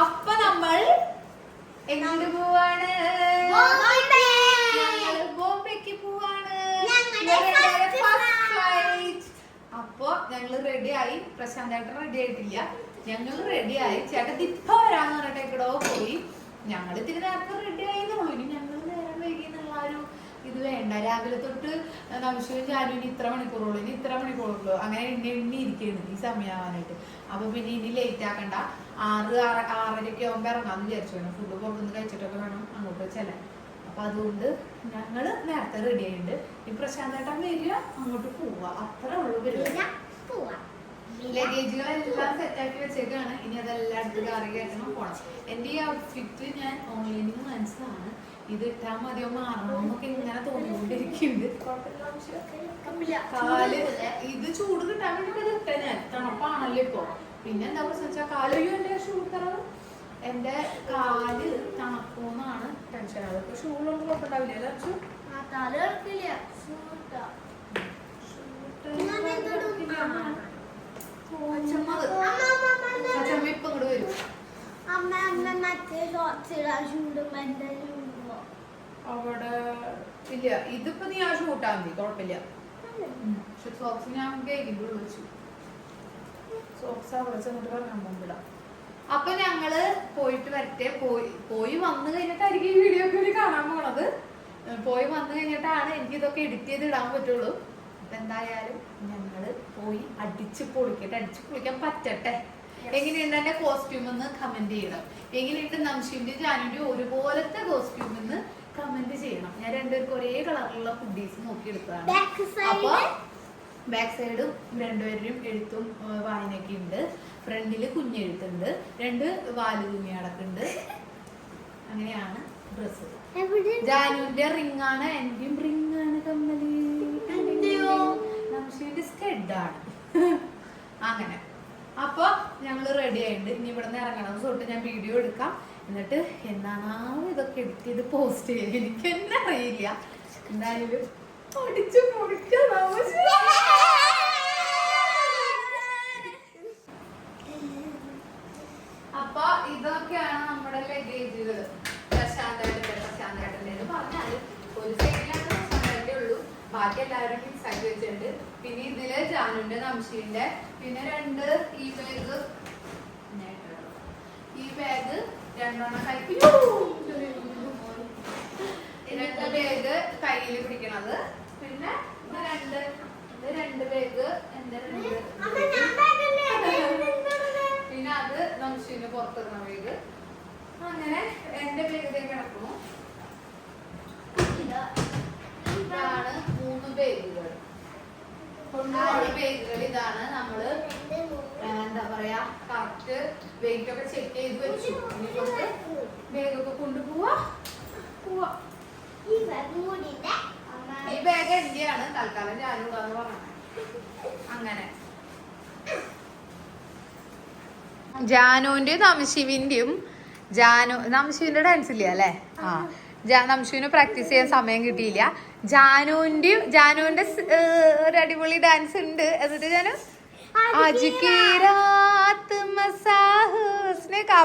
Speaker 1: അപ്പൊ നമ്മൾ എങ്ങോട്ട് പോവാണ്? ബോംബെക്ക് പോവാണ്. അപ്പൊ ഞങ്ങള് റെഡിയായി. പ്രശാന്തേട്ടൻ റെഡി ആയിട്ടില്ല, ഞങ്ങൾ റെഡിയായി. ചേട്ടൻ ഇപ്പൊ വരാന്ന് പറഞ്ഞിട്ട് എക്കടോ പോയി. ഞങ്ങൾ ഇത്തിരി നേരത്തെ റെഡി ആയിരുന്നുള്ളൂ. ഇനി ഞങ്ങൾ നേരം വൈകി എന്നുള്ള ഒരു ഇത് വേണ്ട. രാവിലെ തൊട്ട് നമിഷയും ജാനും ഇനി ഇത്ര മണിക്കൂറുള്ളൂ, ഇനി ഇത്ര മണിക്കൂറുള്ളൂ, അങ്ങനെ എണ്ണി ഇരിക്കുന്നു ഈ സമയമാവാനായിട്ട്. അപ്പൊ പിന്നെ ഇനി ലേറ്റ് ആക്കണ്ട. 6-6:30 ആകുമ്പോൾ ഇറങ്ങാന്ന് വിചാരിച്ചു. വേണം ഫുഡ് പുറത്തുനിന്ന് കഴിച്ചിട്ടൊക്കെ വേണം അങ്ങോട്ട് ചെല്ലാൻ. അപ്പൊ അതുകൊണ്ട് ഞങ്ങള് നേരത്തെ റെഡി ആയിട്ടുണ്ട്. ഈ പ്രശാന്തേട്ടൻ വരിക, അങ്ങോട്ട് പോവാ, അത്രേ ഉള്ളൂ പരിപാടി. ലഗേജുകളെല്ലാം സെറ്റാക്കി വെച്ചേക്കാണ്. ഇനി അതെല്ലാം അടുത്ത് കറി കയറ്റണം, പോണം. എൻ്റെ ഈ ഔട്ട്ഫിറ്റ് ഞാൻ ഓൺലൈനിൽ നിന്ന് മനസ്സിലാണ്. ഇത് ഇട്ടാൽ മതിയോ മാറണോ എന്നൊക്കെ ഇങ്ങനെ തോന്നിക്കൊണ്ടിരിക്കുന്നുണ്ട്. കാല് ഇത് ചൂട് കിട്ടാൻ വേണ്ടിട്ട് ഇട്ട ഞാൻ. തണുപ്പാണല്ലോ ഇപ്പൊ. പിന്നെ എന്താ പ്രശ്നം വെച്ചാൽ കാലയ്യോ എൻ്റെ ഷൂ തറവ്, എൻ്റെ കാല് തണുപ്പോന്നാണ് ടെൻഷൻ. അതൊക്കെ ഷൂളൊന്നും കുഴപ്പമുണ്ടാവില്ല. ഇപ്പൊ ഇങ്ങോട്ട് വരും. അവിടെ ഇല്ല. ഇതിപ്പോ നീ ആ ഷൂട്ടാ മതി, കുഴപ്പമില്ല. സോക്സ് ഞാൻ കേക്കിൻ്റെ വിളിച്ചു. സോക്സ് അവിടെ ചെന്നിട്ട് പറഞ്ഞാൽ പോകുമ്പോഴാ. അപ്പൊ ഞങ്ങള് പോയിട്ട് വരട്ടെ. പോയി വന്നു കഴിഞ്ഞിട്ടായിരിക്കും ഈ വീഡിയോ ഒക്കെ കാണാൻ പോണത്. പോയി വന്നു കഴിഞ്ഞിട്ടാണ് എനിക്ക് ഇതൊക്കെ എഡിറ്റ് ചെയ്ത് ഇടാൻ പറ്റുള്ളൂ. അപ്പൊ എന്തായാലും ഞങ്ങള് പോയി അടിച്ചു പൊളിക്കട്ടെ. അടിച്ചു പൊളിക്കാൻ പറ്റട്ടെ. എങ്ങനെയുണ്ട് എന്റെ കോസ്റ്റ്യൂം എന്ന് കമന്റ് ചെയ്യണം. എങ്ങനെയുണ്ട് നംഷിന്റെ ജാനുവിന്റെ ഒരുപോലത്തെ കോസ്റ്റ്യൂം എന്ന് കമന്റ് ചെയ്യണം. ഞാൻ രണ്ടുപേർക്ക് ഒരേ കളറിലുള്ള ഹുഡീസ് നോക്കിയെടുത്തതാണ്. അപ്പൊ ബാക്ക് സൈഡും രണ്ടുപേരുടെയും എഴുത്തും വായനയൊക്കെ ഉണ്ട്. ഫ്രണ്ടില് കുഞ്ഞെഴുത്തുണ്ട്, 2 വാല് തുണി അടക്കുണ്ട്. അങ്ങനെയാണ് ഡ്രസ്സ്. ജാനുവിന്റെ റിംഗ് ആണ്, എന്റെയും റിംഗ് ആണ് കമ്മല്. നംഷിന്റെ സ്റ്റെഡാണ്. അങ്ങനെ അപ്പൊ ഞങ്ങള് റെഡി ആയിട്ടുണ്ട്. ഇനി ഇവിടെ നിന്ന് ഇറങ്ങണം തൊട്ട് ഞാൻ വീഡിയോ എടുക്കാം. എന്നിട്ട് എന്നാണോ ഇതൊക്കെ എഡിറ്റ് ചെയ്ത് പോസ്റ്റ് ചെയ്യാൻ എനിക്ക് തന്നെ അറിയില്ല. എന്തായാലും അടിച്ചു പൊളിക്കാം. അപ്പൊ
Speaker 2: അപ്പൊ ഇതൊക്കെയാണ് നമ്മുടെ ലഗേജുകൾ. പ്രശാന്തേട്ടൻ്റെ പറഞ്ഞാല് ഒരു സൈഡിലാണ് പ്രശാന്തേട്ടേ ഉള്ളൂ, ബാക്കി എല്ലാവരും മിക്സ് ആക്കി വെച്ചിട്ടുണ്ട്. പിന്നെ ഇതില് ജാനുവിന്റെ നംഷീന്റെ, പിന്നെ 2 ഈ ബാഗ് 2 കൈക്ക് 2 ബാഗ് കയ്യിൽ പിടിക്കണത്. പിന്നെ 2 ബാഗ് എന്റെ 2, പിന്നെ അത് നംഷീന് പുറത്തിടുന്ന ബാഗ്. അങ്ങനെ എന്റെ ബാഗിലേക്ക് കിടക്കുന്നു. ഇതാണ് 3 ബാഗുകൾ. കൊണ്ടുപോകുന്ന ബാഗുകൾ ഇതാണ്. നമ്മള് എന്താ പറയാ കറക്റ്റ് വെയിറ്റ് ഒക്കെ ചെക്ക് ചെയ്ത് വെച്ചു. ബാഗൊക്കെ കൊണ്ടുപോവാ. ഈ ബാഗ് എന്റെയാണ്, തൽക്കാലം ഞാനിടാന്ന് പറഞ്ഞത്. അങ്ങനെ ജാനുവിന്റെ നംശിവിന്റെയും നംശുവിന്റെ ഡാൻസ് ഇല്ല അല്ലേ? നംശുവിന് പ്രാക്ടീസ് ചെയ്യാൻ സമയം കിട്ടിയില്ല. ജാനുവിന്റെ ഒരു അടിപൊളി ഡാൻസ് ഉണ്ട്. എന്നിട്ട് ജാനു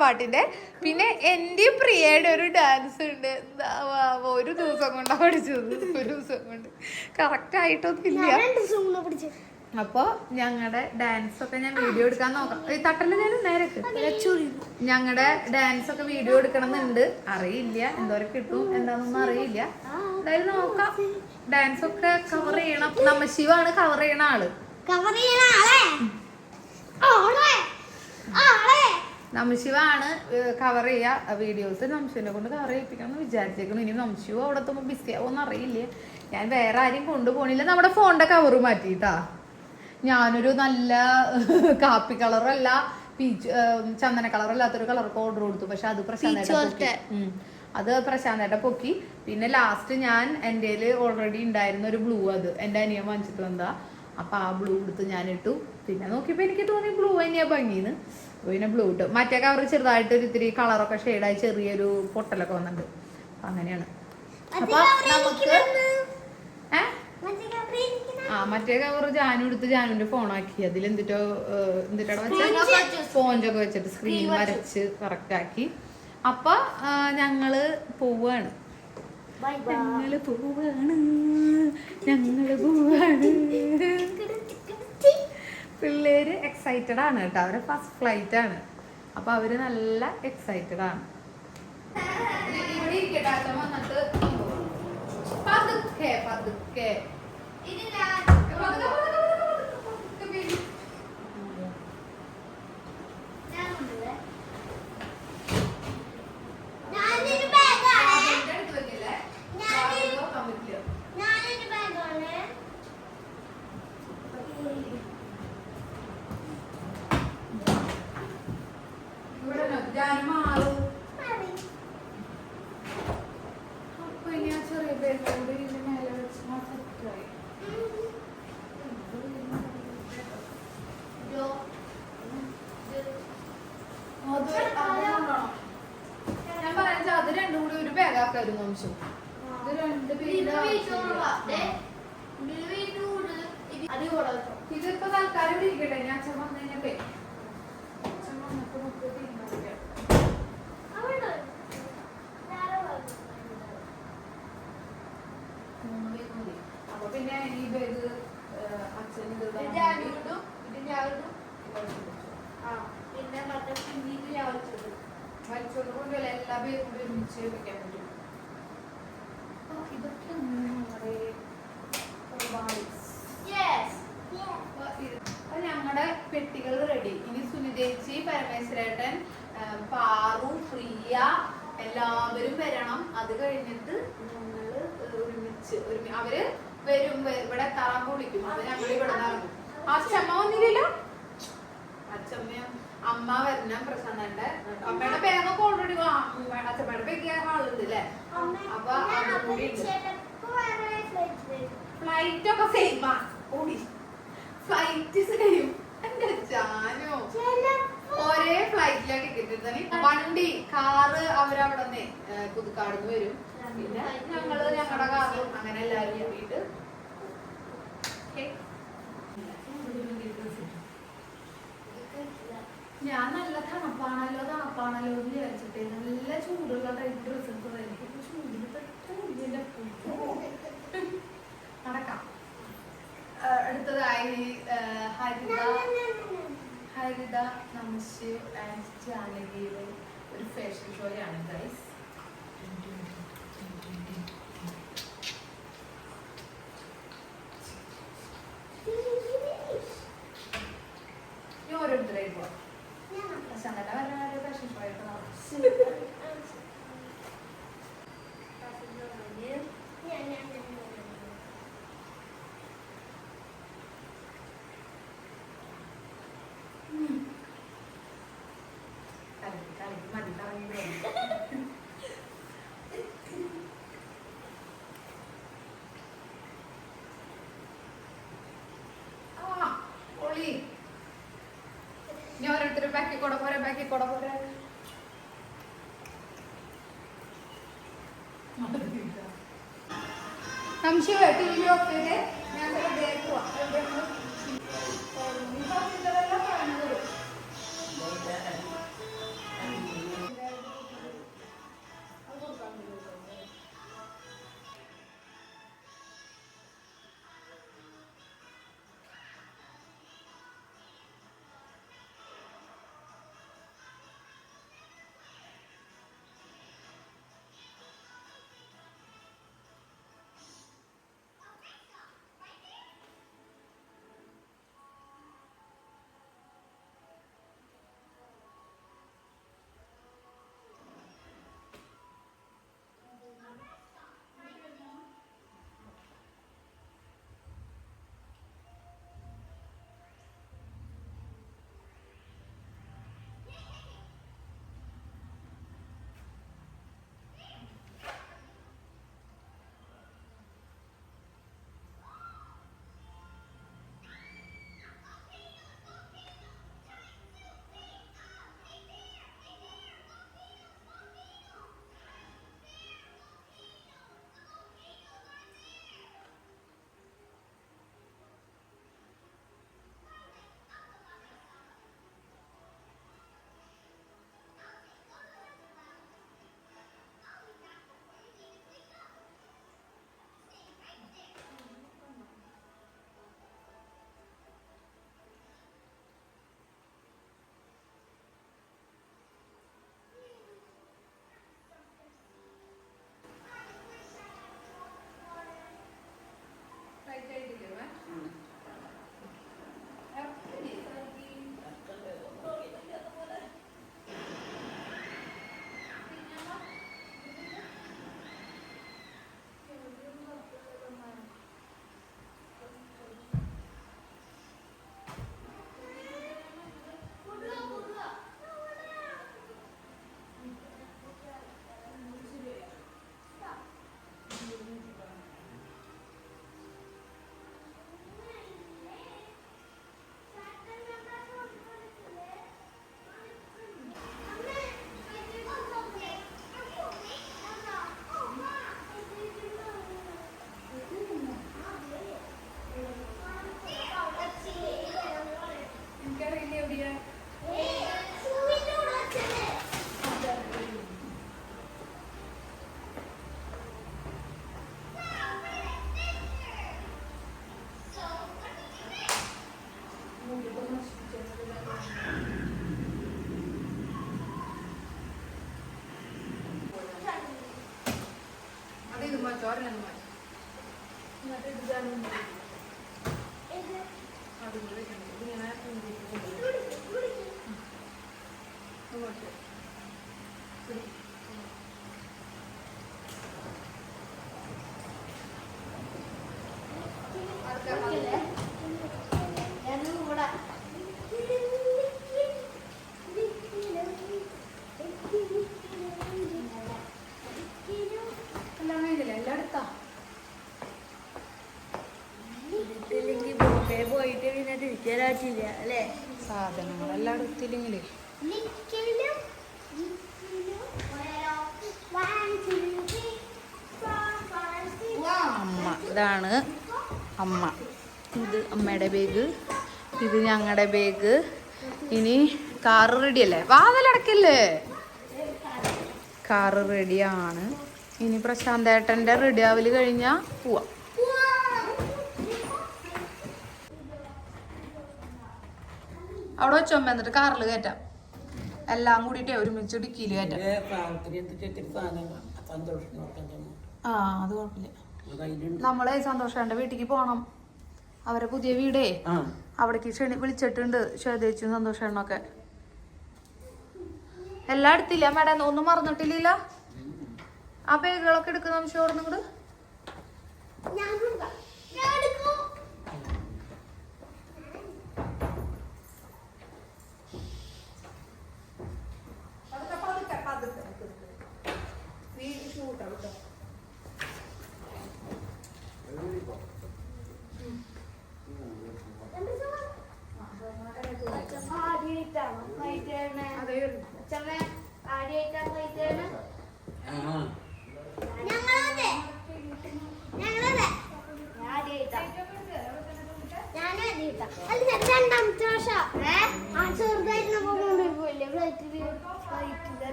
Speaker 2: പാട്ടിന്റെ, പിന്നെ എന്റെയും പ്രിയയുടെ ഒരു ഡാൻസ് ഉണ്ട്. ഒരു ദിവസം കൊണ്ടാ പഠിച്ചത്. ഒരു ദിവസം കൊണ്ട് കറക്റ്റ് ആയിട്ടൊന്നുമില്ല. അപ്പൊ ഞങ്ങളുടെ ഡാൻസ് ഒക്കെ ഞാൻ വീഡിയോ എടുക്കാൻ നോക്കാം. തട്ടല് ഞാൻ നേരക്ക് ഞങ്ങളുടെ ഡാൻസ് ഒക്കെ വീഡിയോ എടുക്കണം എന്നുണ്ട്. അറിയില്ല എന്തോരം കിട്ടും എന്താണെന്നൊന്നും അറിയില്ല. എന്തായാലും നോക്കാം. ഡാൻസ് ഒക്കെ കവർ ചെയ്യണം. നമശിവാണ് കവർ ചെയ്യണ ആള്. നംശിവാണ് കവർ ചെയ്യാ വീഡിയോസ്. നംശുവിനെ കൊണ്ട് കവർ ചെയ്യിപ്പിക്കണം എന്ന് വിചാരിച്ചേക്കണം. ഇനി നംശു അവിടെ എത്തുമ്പോ ബിസി ആവുമെന്ന് അറിയില്ല. ഞാൻ വേറെ ആരും കൊണ്ടുപോണില്ല. നമ്മുടെ ഫോണിന്റെ കവറ് മാറ്റിട്ടാ. ഞാനൊരു നല്ല കാപ്പി കളറല്ല, പീച്ച് ചന്ദന കളറല്ലാത്തൊരു കളർക്ക് ഓർഡർ കൊടുത്തു. പക്ഷെ അത് പ്രശാന്തേട്ട പൊക്കി. പിന്നെ ലാസ്റ്റ് ഞാൻ എൻ്റെ ഓൾറെഡി ഉണ്ടായിരുന്ന ഒരു ബ്ലൂ, അത് എൻ്റെ അനിയൻ വാങ്ങിച്ചിട്ട് വന്നതാ. അപ്പൊ ആ ബ്ലൂ എടുത്ത് ഞാൻ ഇട്ടു. പിന്നെ നോക്കിയപ്പോ എനിക്ക് തോന്നി ബ്ലൂ തന്നെയാ ഭംഗിന്ന്. പിന്നെ ബ്ലൂ ഇട്ടു. മറ്റേ കവർ ചെറുതായിട്ട് ഒരു ഇത്തിരി കളറൊക്കെ ഷെയ്ഡായി ചെറിയൊരു പൊട്ടലൊക്കെ വന്നിട്ടുണ്ട്. അങ്ങനെ അപ്പൊ നമുക്ക് മറ്റേ കവർ ജാനു എടുത്ത് ജാനുവിന്റെ ഫോണാക്കി. അതിൽ എന്തിട്ടോ സ്പോഞ്ചൊക്കെ വെച്ചിട്ട് സ്ക്രീൻ വരച്ച് കറക്റ്റ് ആക്കി. അപ്പൊ ഞങ്ങള് പോവാണ്. പിള്ളേര് എക്സൈറ്റഡ് ആണ് കേട്ടോ. അവരെ ഫസ്റ്റ് ഫ്ലൈറ്റ് ആണ്. അപ്പൊ അവര് നല്ല എക്സൈറ്റഡ് ആണ്. ഞാൻ പറയാ അത് രണ്ടും കൂടി ഒരു ബാഗാക്കായിരുന്നു അംശം. ഇതിപ്പോ തൽക്കാലം ഇരിക്കട്ടെ. ഞാൻ അച്ഛൻ വന്നു കഴിഞ്ഞപ്പോ അപ്പൊ പിന്നെ ഈ ബാഗ് അച്ഛൻ പിന്നെ വലിച്ചോണ്ട് കൊണ്ടുവല്ല എല്ലാ പേരും കൂടി ഒരുമിച്ച് വെക്കാൻ പറ്റും. ഇതൊക്കെയാണ് നമ്മുടെ ഞങ്ങളുടെ പെട്ടികൾ റെഡി. ഇനി സുനിതേച്ചി, പരമേശ്വരേട്ടൻ, പാറു, പ്രിയ എല്ലാവരും വരണം. അത് കഴിഞ്ഞിട്ട് ഞങ്ങള് ഒരുമിച്ച് അവര് വരും. ഇവിടെ എത്താറാകുമ്പോ വിളിക്കും. അത് ഞങ്ങൾ ഇവിടെ ഇറങ്ങും. അച്ഛമ്മ വന്നില്ലല്ലോ. അമ്മ വരണ പ്രശാന്തന്റെ അമ്മയുടെ ബാഗൊക്കെ ഓൾറെഡി അച്ഛമ്മയുടെ ബാഗ് ആളുണ്ട് അല്ലേ? അപ്പൊ അതുകൂടി ഫ്ലൈറ്റ് ഒക്കെ സെയിമാ. ഓടി ഫ്ലൈറ്റ് സെയിം. എന്റെ ജാനോ ഒരേ ഫ്ലൈറ്റിലാണ് ടിക്കറ്റ് എടുത്തത്. വണ്ടി കാറ് അവരവിടെ നിന്ന് പുതുക്കാടുന്ന് വരും. പിന്നെ ഞങ്ങള് ഞങ്ങളുടെ കാറും അങ്ങനെ എല്ലാരും കൂടിയിട്ട് ഞാൻ നല്ല തണുപ്പാണല്ലോ എന്ന് വിചാരിച്ചിട്ടേ നല്ല ചൂടുള്ള ടൈപ്പ് ഡ്രസ്സ് എനിക്ക് ചൂടിന് പെട്ടെന്ന് നടക്കാം. അടുത്തതായി ഹരിത നമശിവ് ആൻഡ് ജാനകിയുടെ ഒരു ഫാഷൻ ഷോയാണ് ഗൈസ്. ഓരോരുത്തരായി പോവാം. ശങ്കര വരാൻ ഫാഷൻ ഷോ ആയിട്ട് മതി കറങ്ങി. ഞാൻ ഓരോരുത്തർ ബാക്കി കൂടെ പോരാ നമുക്ക് ടി വി ഓഫ് ചെയ്തേ. ഞാൻ സാധനങ്ങളെല്ലാം എടുത്തില്ലെങ്കിലേ അമ്മ, ഇതാണ് അമ്മ. ഇത് അമ്മയുടെ ബാഗ്, ഇത് ഞങ്ങളുടെ ബാഗ്. ഇനി കാറ് റെഡിയല്ലേ? വാതിലടക്കില്ലേ? കാറ് റെഡിയാണ്. ഇനി പ്രശാന്തേട്ടന്റെ റെഡി ആവല് കഴിഞ്ഞാ പോവാം. അവിടെ വെച്ചോ, എന്നിട്ട് കാറിൽ കയറ്റാം. എല്ലാം കൂടിട്ടേ ഒരുമിച്ച് ഡിക്കിയില് കയറ്റാം. ആ അത് കുഴപ്പമില്ല. നമ്മളെ സന്തോഷേട്ടന്റെ വീട്ടിലേക്ക് പോണം. അവരെ പുതിയ വീടേ അവിടേക്ക് വിളിച്ചിട്ടുണ്ട്. ശ്വേതേച്ചും സന്തോഷേട്ടനൊക്കെ. എല്ലാം എടുത്തില്ല മേഡം? ഒന്നും മറന്നിട്ടില്ല. ആ പേരുകളൊക്കെ എടുക്കുന്ന നിമിഷം ഓടുന്നു കൂടെ.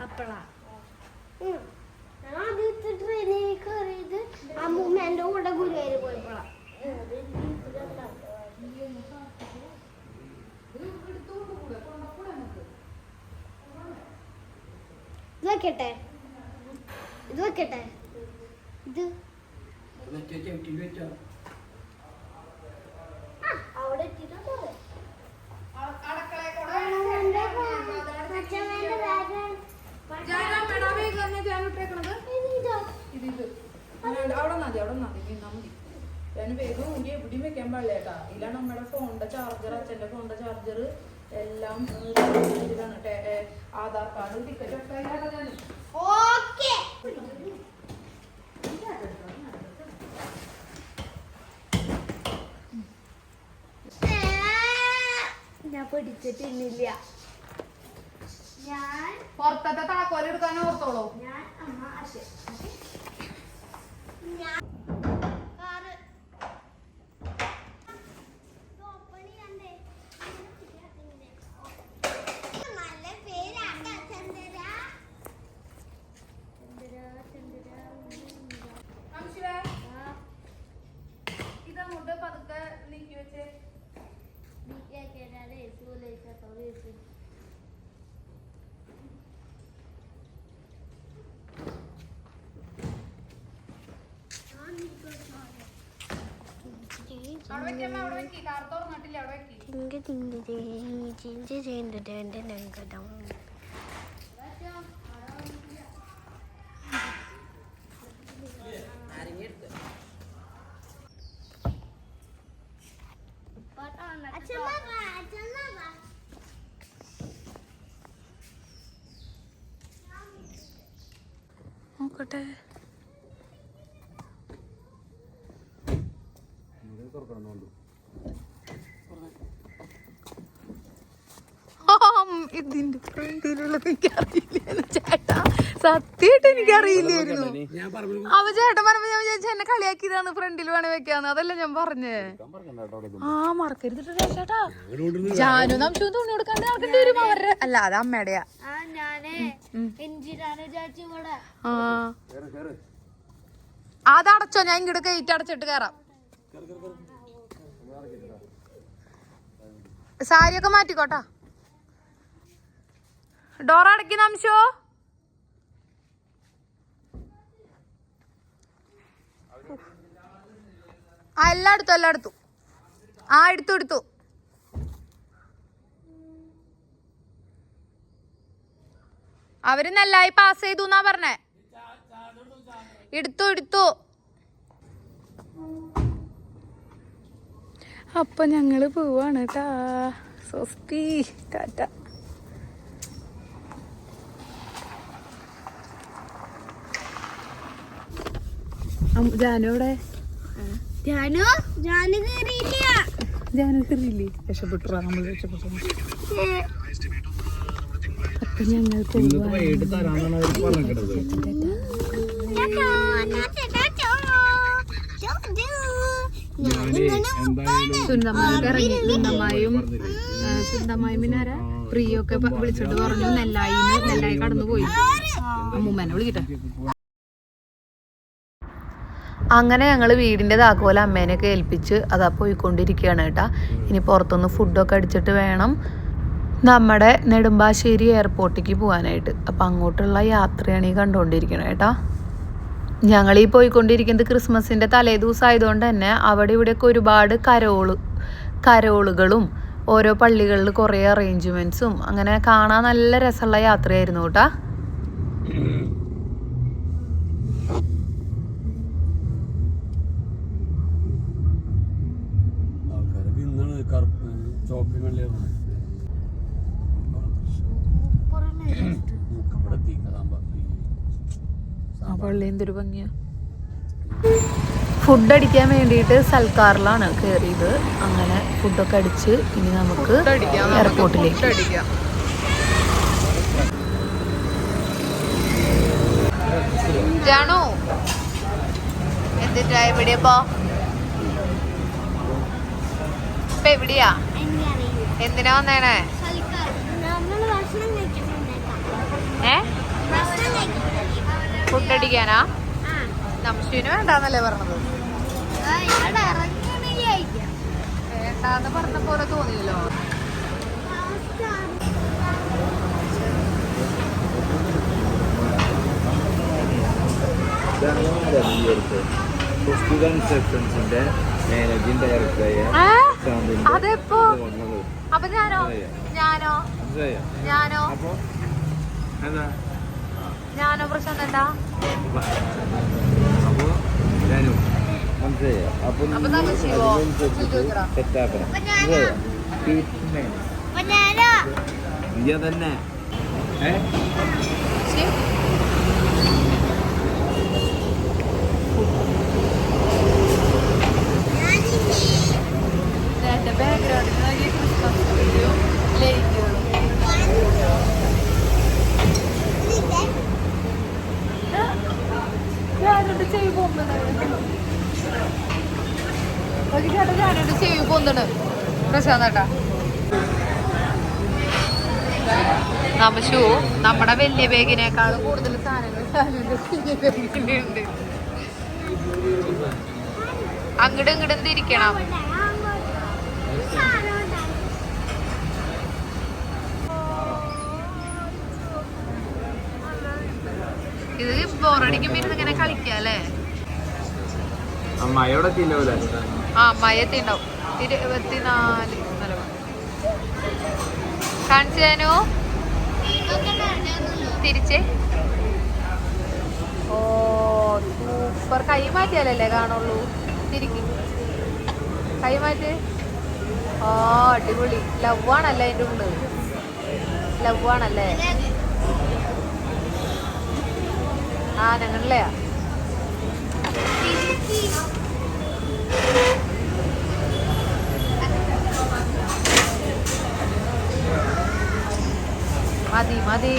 Speaker 3: അപ്പളാ ആദ്യത്തെ ട്രെയിനിൽ കയറിയത് അമ്മൂമ്മേന്റെ കൂടെ ഗുരുവായൂർ പോയപ്പോഴാ. ഇത് വെക്കട്ടെ, ഇത് വെക്കട്ടെ, ഇത് അവിടെ എത്തിട്ടോ.
Speaker 2: ഞാൻ വേഗം ഊരി എവിടെയും വെക്കാൻ പാടില്ല കേട്ടാ. ഇതാണ് നമ്മുടെ ഫോണിന്റെ ചാർജർ, അച്ഛന്റെ ഫോണിന്റെ ചാർജർ എല്ലാം ഇതാണ്. ആധാർ കാർഡ്, ടിക്കറ്റ് ഒക്കെ
Speaker 3: ഞാൻ പഠിച്ചിട്ടില്ല. ഞാൻ
Speaker 2: പുറത്തത്തെ താക്കോല് എടുക്കാൻ ഓർത്തോളൂ.
Speaker 3: ഞാൻ അമ്മ അച്ഛൻ
Speaker 2: ഇതങ്ങോട്ട് പതുക്കെ നീക്കി വെച്ചേ. അവിടെ വെക്കാൻ അവിടെ വെക്കി. കാർ തുറന്നിട്ടില്ല, അവിടെ വെക്കി.
Speaker 1: നോക്കട്ടെ. ഇതിന്റെ ഫ്രണ്ടിലുള്ളത് എനിക്കറിയില്ല ചേട്ടാ, സത്യമായിട്ട് എനിക്കറിയില്ലായിരുന്നു. അവ ചേട്ടൻ പറഞ്ഞപ്പോ ഞാൻ വിചാരിച്ചു എന്നെ കളിയാക്കിയതാണ്, ഫ്രണ്ടിൽ വേണേ വെക്കാന്ന്. അതല്ല ഞാൻ പറഞ്ഞേ. ആ മറക്കരുത് ചേട്ടാ. ജാനു നംശു തുണി കൊടുക്കാണ്ട് നടക്കേണ്ടി വരും അവരുടെ. അല്ല അത് അമ്മയുടെയാ. അത് അടച്ചോ, ഞാൻ ഇങ്ങോട്ട് ഗേറ്റ് അടച്ചിട്ട് കയറാം. സാരിയൊക്കെ മാറ്റിക്കോട്ടാ. ഡോർ അടയ്ക്കുന്ന അംശോ. ആ എല്ലാം എടുത്തു, എല്ലാം എടുത്തു. ആ എടുത്തു. അവര് നെല്ലായി പാസ് ചെയ്തു എന്നാ പറഞ്ഞേ. എടുത്തു. അപ്പൊ ഞങ്ങള് പോവാണ് ട്ടാ. സോസ്പി ടാറ്റ. ജാനു എവിടെ? ജാനു കയറിയില്ലേ? രക്ഷപ്പെട്ടു, നമ്മൾ രക്ഷപ്പെട്ടു. അപ്പൊ ഞങ്ങൾ
Speaker 2: സുന്ദമായൊക്കെ ഇറങ്ങി. സുന്ദമായും പിന്നെ ആരാ പ്രിയൊക്കെ വിളിച്ചിട്ട് പറഞ്ഞു നെല്ലായി കടന്നു പോയി. അമ്മൂമ്മേനെ വിളിക്കട്ടെ.
Speaker 1: അങ്ങനെ ഞങ്ങൾ വീടിൻ്റെ താക്കോല അമ്മേനെയൊക്കെ ഏൽപ്പിച്ച് അതാ പോയിക്കൊണ്ടിരിക്കുകയാണ് കേട്ടാ. ഇനി പുറത്തുനിന്ന് ഫുഡൊക്കെ അടിച്ചിട്ട് വേണം നമ്മുടെ നെടുമ്പാശ്ശേരി എയർപോർട്ടിലേക്ക് പോകാനായിട്ട്. അപ്പം അങ്ങോട്ടുള്ള യാത്രയാണ് ഈ കണ്ടുകൊണ്ടിരിക്കുന്നത് കേട്ടാ. ഞങ്ങളീ പോയിക്കൊണ്ടിരിക്കുന്നത് ക്രിസ്മസിൻ്റെ തലേ ദിവസം ആയതുകൊണ്ട് തന്നെ അവിടെ ഇവിടെയൊക്കെ ഒരുപാട് കരോളുകളും ഓരോ പള്ളികളിൽ കുറേ അറേഞ്ച്മെൻറ്റ്സും അങ്ങനെ കാണാൻ നല്ല രസമുള്ള യാത്രയായിരുന്നു കേട്ടാ. ആ പള്ളി എന്തൊരു ഭംഗിയാ. ഫുഡ് അടിക്കാൻ വേണ്ടിയിട്ട് സൽക്കാറിലാണ് കയറിയത്. അങ്ങനെ ഫുഡൊക്കെ അടിച്ച് ഇനി നമുക്ക് എയർപോർട്ടിലേക്ക്.
Speaker 2: ജാണു എന്നിട്ടാ എവിടെയപ്പോ ഇപ്പൊ എവിടെയാ എന്തിനാ വന്നേണേ? ഫുഡ് അടിക്കാനാ? നംശീന് വേണ്ടാന്നല്ലേ പറഞ്ഞത്? വേണ്ടാന്ന് പറഞ്ഞ പോലെ തോന്നിയല്ലോ. അതെപ്പോ? അപ്പൊ ഞാനോ പ്രശ്നം എന്താ? അപ്പൊ നമശിവോ
Speaker 4: തന്നെ
Speaker 2: പ്രശാന്താ നമശു നമ്മുടെ വലിയ ബാഗിനേക്കാളും കൂടുതൽ സാധനങ്ങൾ അങ്ങടും ഇങ്ങടും തിരിക്കണം. ഇത് ബോറടിക്കുമ്പോ ഇങ്ങനെ കളിക്കല്ലേ. മയത്തിണ്ടാവും. 24 കാണിച്ചു തിരിച്ച്. ഓ സൂപ്പർ. കൈ മാറ്റിയാലല്ലേ കാണുള്ളൂ. തിരിക്ക് കൈ മാറ്റ്. ഓ അടിപൊളി. ലവ് ആണല്ലേ അതിൻ്റെ ഉണ്ട്. ലവ് ആണല്ലേ? ആ ഞങ്ങളിലെയാ. മതി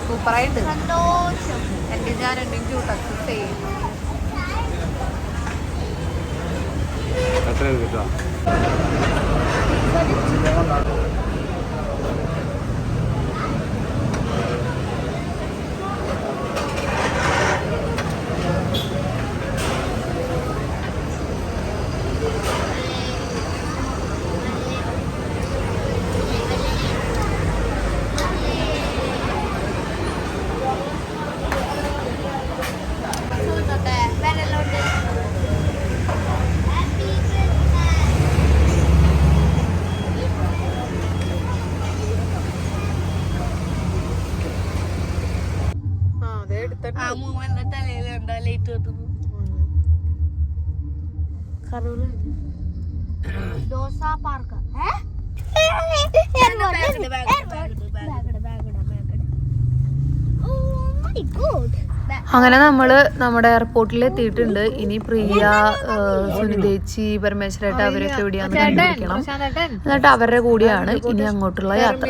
Speaker 2: സൂപ്പറായിട്ട്. എൻ്റെ ഞാനെൻ്റെ ക്യൂട്ടൊക്കെ ചെയ്യും.
Speaker 1: അങ്ങനെ നമ്മള് നമ്മുടെ എയർപോർട്ടിൽ എത്തിയിട്ടുണ്ട്. ഇനി പ്രിയ, സുനിതേച്ചി, പരമേശ്വരേട്ട അവരൊക്കെ എവിടെയാന്ന് കണ്ടുപിടിക്കണം. എന്നിട്ട് അവരുടെ കൂടെയാണ് ഇനി അങ്ങോട്ടുള്ള യാത്ര.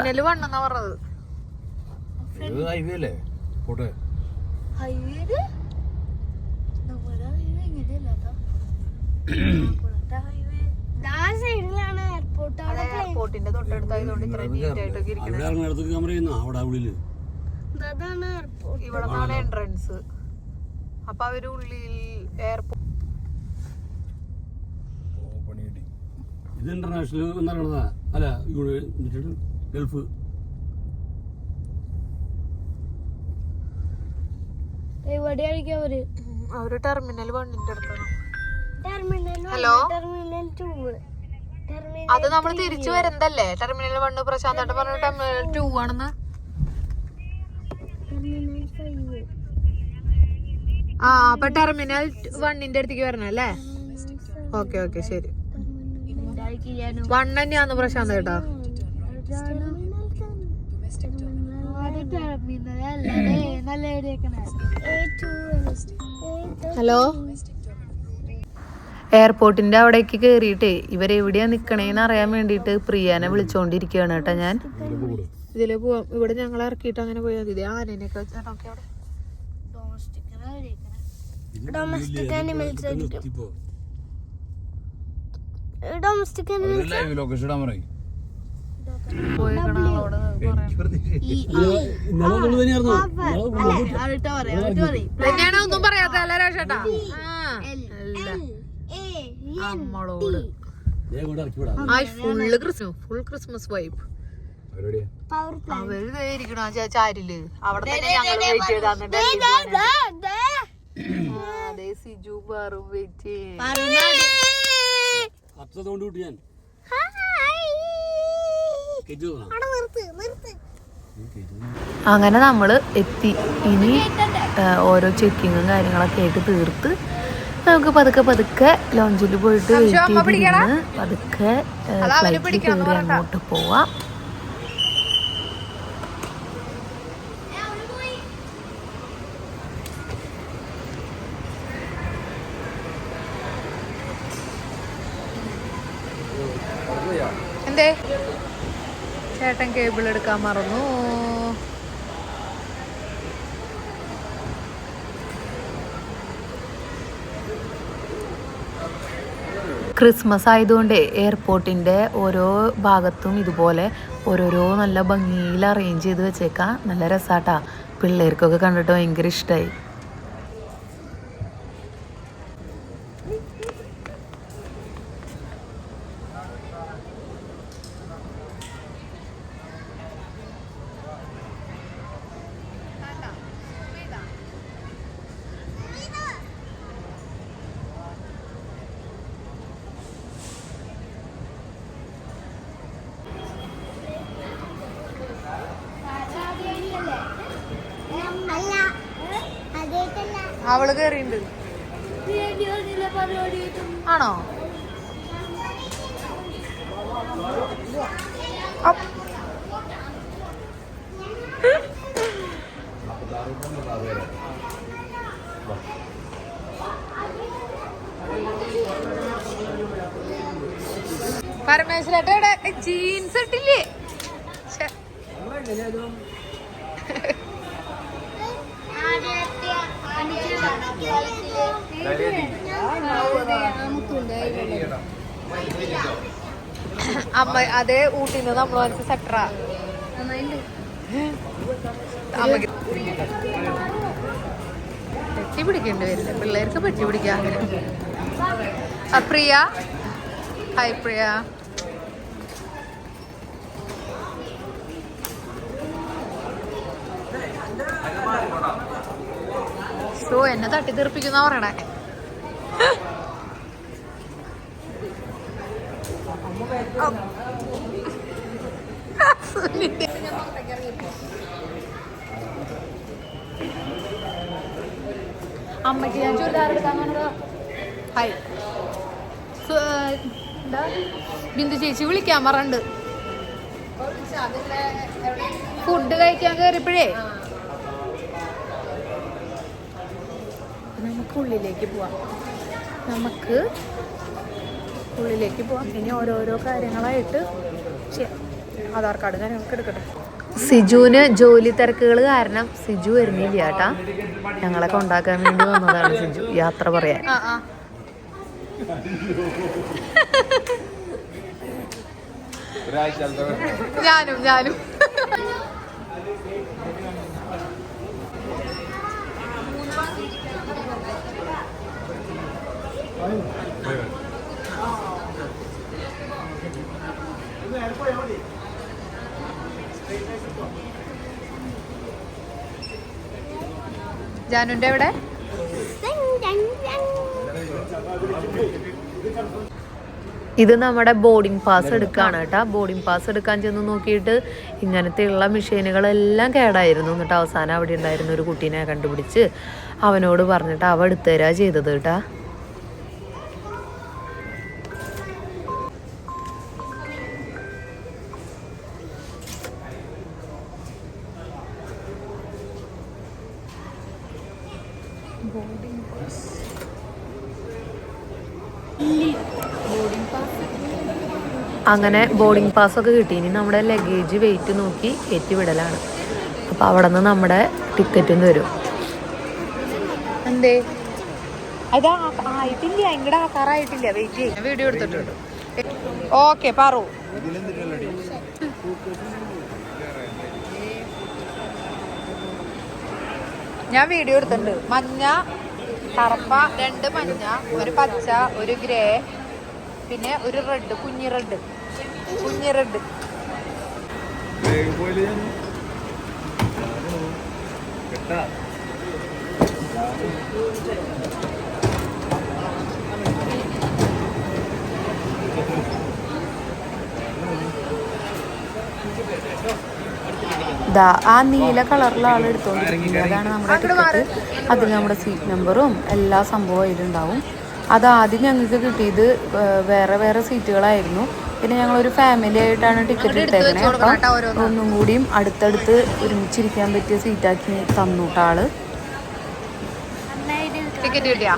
Speaker 3: സൈഡിലാണ് എയർപോർട്ട്.
Speaker 2: എയർപോർട്ടിന്റെ തൊട്ടടുത്തായതുകൊണ്ട് ഇത്ര നീറ്റ് ആയിട്ടൊക്കെ ഇരിക്കണം.
Speaker 3: അതാണ് എയർപോർട്ട്.
Speaker 2: ഇവിടെ നിന്നാണ് എൻട്രൻസ്. അപ്പൊ അവര് ഉള്ളിൽ എയർപോർട്ട്
Speaker 5: ഇത് ഇന്റർനാഷണൽ നടക്കുന്നതാ അല്ല ഗൾഫ്.
Speaker 3: എവിടെയായിരിക്കും
Speaker 2: അവര് ടെർമിനൽ 1ന്റെ അടുത്താണ്.
Speaker 3: Terminal
Speaker 2: hello,
Speaker 3: terminal 2.
Speaker 2: അത് നമ്മൾ തിരിച്ചു വരുന്നതല്ലേ? ടെർമിനൽ 1 പ്രശാന്തായിട്ട് പറഞ്ഞു ടെർമിനൽ 2 ആണെന്ന്. ആ അപ്പൊ ടെർമിനൽ 1ന്റെ അടുത്തേക്ക് വരണം അല്ലേ? ഓക്കെ ഓക്കെ ശരി. 1 തന്നെയാന്ന് പ്രശാന്ത് കേട്ടാ. ഹലോ, എയർപോർട്ടിന്റെ അവിടേക്ക് കേറിയിട്ടേ ഇവരെവിടെയാ നിക്കണേന്ന് അറിയാൻ വേണ്ടിട്ട് പ്രിയാനെ വിളിച്ചോണ്ടിരിക്കുകയാണ് കേട്ടാ. ഞാൻ ഇതില് പോവാം. ഇവിടെ ഞങ്ങൾ ഇറക്കിയിട്ട് അങ്ങനെ പോയാൽ മതി. ആനേനെയൊക്കെ വെച്ചാൽ നോക്കി അവിടെ
Speaker 3: ഡൊമസ്റ്റിക് ആനിമൽസ് ആയിരിക്കും. ഡൊമസ്റ്റിക് ആനിമൽസ്
Speaker 2: പോയേക്കണ ആളോട് തന്നെയാണോ ഒന്നും പറയാത്ത അല്ല രാഷേട്ടാ? നമ്മളോട് ഫുൾ ക്രിസ്മസ് വൈബ്. അവര് ഇരിക്കണ ചാരില് അവിടെ തന്നെ ഞങ്ങൾ വെയിറ്റ് ചെയ്താന്നിട്ട് സിജു പാറും വെയിറ്റ് അങ്ങനെ നമ്മൾ എത്തി. ഇനി ഓരോ ചെക്കിങ്ങും കാര്യങ്ങളൊക്കെ ആയിട്ട് തീർത്ത് നമുക്ക് പതുക്കെ പതുക്കെ ലോഞ്ചിൽ പോയിട്ട് വെയിറ്റ് ചെയ്തിരുന്ന് പതുക്കെ ഫ്ലൈറ്റിൽ കയറി അങ്ങോട്ട് പോവാം. എന്തേ ചേട്ടൻ കേബിൾ എടുക്കാൻ മറന്നു. ക്രിസ്മസ് ആയതുകൊണ്ട് എയർപോർട്ടിൻ്റെ ഓരോ ഭാഗത്തും ഇതുപോലെ ഓരോരോ നല്ല ഭംഗിയിൽ അറേഞ്ച് ചെയ്ത് വെച്ചേക്കാം. നല്ല രസാട്ടാ. പിള്ളേർക്കൊക്കെ കണ്ടിട്ട് ഭയങ്കര ഇഷ്ടമായി. അവള് കേറിണ്ട് ആണോ? പരമേശ്വരേട്ട ജീൻസ് ഇട്ടില്ലേ? അമ്മ അതേ ഊട്ടിന്ന് നമ്മൾ വരച്ച സെറ്ററാ. അമ്മക്ക് പെട്ടി പിടിക്കേണ്ടി വരില്ല, പിള്ളേർക്ക് പെട്ടി പിടിക്കാൻ. പ്രിയ, ഹായ് പ്രിയ. സോ എന്നെ തട്ടിത്തെറിപ്പിക്കുന്ന പറയണേ. അമ്മയ്ക്ക് ഞാൻ ചുരിദാർ എടുക്കാൻ ഹായ് എന്താ ബിന്ദു ചേച്ചി വിളിക്കാൻ പറഞ്ഞിട്ടുണ്ട്. ഫുഡ് കഴിക്കാൻ കയറിയപ്പോഴേ നമുക്ക് ഉള്ളിലേക്ക് പോവാം. ഇനി ഓരോരോ കാര്യങ്ങളായിട്ട് ആധാർ കാർഡ് കാര്യങ്ങളൊക്കെ എടുക്കട്ടെ. സിജുവിന് ജോലി തിരക്കുകൾ കാരണം സിജു വരുന്നില്ല കേട്ടാ. ഞങ്ങളെ കൊണ്ടാക്കാൻ വേണ്ടി വന്നതാണ് സിജു യാത്ര പറയാൻ. ഞാനും ജാനുന്റെ എവിടെ?
Speaker 1: ഇത് നമ്മുടെ ബോർഡിംഗ് പാസ് എടുക്കുകയാണ് കേട്ടോ. ബോർഡിംഗ് പാസ് എടുക്കാൻ ചെന്ന് നോക്കിയിട്ട് ഇങ്ങനത്തെയുള്ള മെഷീനുകളെല്ലാം കേടായിരുന്നു. എന്നിട്ട് അവസാനം അവിടെ ഉണ്ടായിരുന്ന ഒരു കുട്ടീനെ കണ്ടുപിടിച്ച് അവനോട് പറഞ്ഞിട്ട് അവ എടുത്തു തരാ ചെയ്തത് കേട്ടാ. അങ്ങനെ ബോർഡിംഗ് പാസ്സൊക്കെ കിട്ടി. ഇനി നമ്മുടെ ലഗേജ് വെയിറ്റ് നോക്കി കയറ്റി വിടലാണ്. അപ്പോൾ അവിടെ നിന്ന് നമ്മുടെ ടിക്കറ്റും തരും.
Speaker 2: എന്തേ അതാ ആയിട്ടില്ല, ഇങ്ങടെ ആക്കാറായിട്ടില്ല. വെയിറ്റ് ചെയ്യാം, വീഡിയോ എടുത്തിട്ടുണ്ട്. ഓക്കെ പറു. ഞാൻ വീഡിയോ എടുത്തിട്ടുണ്ട്. മഞ്ഞ, കറുപ്പ, 2 മഞ്ഞ, ഒരു പച്ച, ഒരു ഗ്രേ, പിന്നെ ഒരു റെഡ്, കുഞ്ഞി റെഡ്.
Speaker 1: ആ നീല കളറിലുള്ള ആൾ എടുത്തോണ്ടിരിക്കുന്നത് അതാണ് നമ്മുടെ ടിക്കറ്റ്. അതിൽ നമ്മുടെ സീറ്റ് നമ്പറും എല്ലാ സംഭവവും അതിലുണ്ടാവും. അതാദ്യം ഞങ്ങൾക്ക് കിട്ടിയത് വേറെ സീറ്റുകളായിരുന്നു. പിന്നെ ഞങ്ങളൊരു ഫാമിലി ആയിട്ടാണ് ടിക്കറ്റ് എടുത്തേക്കണേ. അപ്പം ഒന്നും കൂടിയും അടുത്തടുത്ത് ഒരുമിച്ചിരിക്കാൻ പറ്റിയ സീറ്റാക്കി തന്നൂട്ടാള്.
Speaker 2: ടിക്കറ്റ് കിട്ടിയാ?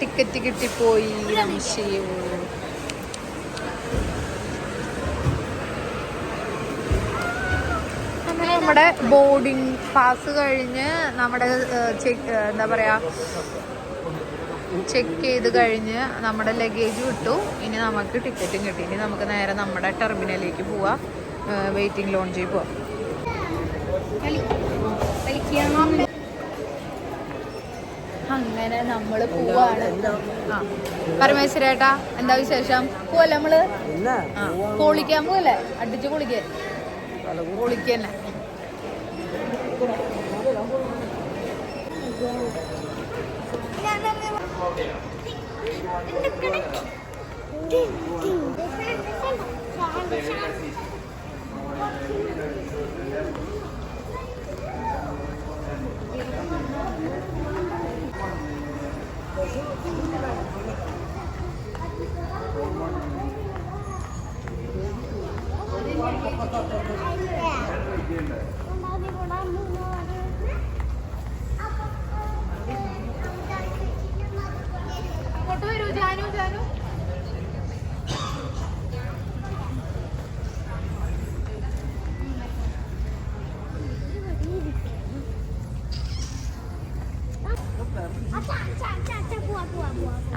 Speaker 2: ടിക്കറ്റ് കിട്ടിപ്പോയി. നമ്മുടെ ബോർഡിംഗ് പാസ് കഴിഞ്ഞ് നമ്മുടെ എന്താ പറയാ ചെക്ക് ചെയ്ത് കഴിഞ്ഞ് നമ്മുടെ ലഗേജ് വിട്ടു. ഇനി നമുക്ക് ടിക്കറ്റും കിട്ടി. ഇനി നമുക്ക് നേരെ നമ്മുടെ ടെർമിനലിലേക്ക് പോവാം, വെയിറ്റിംഗ് ലോഞ്ചിൽ പോവാം. അങ്ങനെ നമ്മൾ പോവാണ്. പരമേശ്വരേട്ടാ എന്താ വിശേഷം? പോവല്ലേ നമ്മള്? പൊളിക്കാൻ പോവല്ലേ? അടിച്ചു പൊളിക്കാൻ പൊളിക്കന്നെ.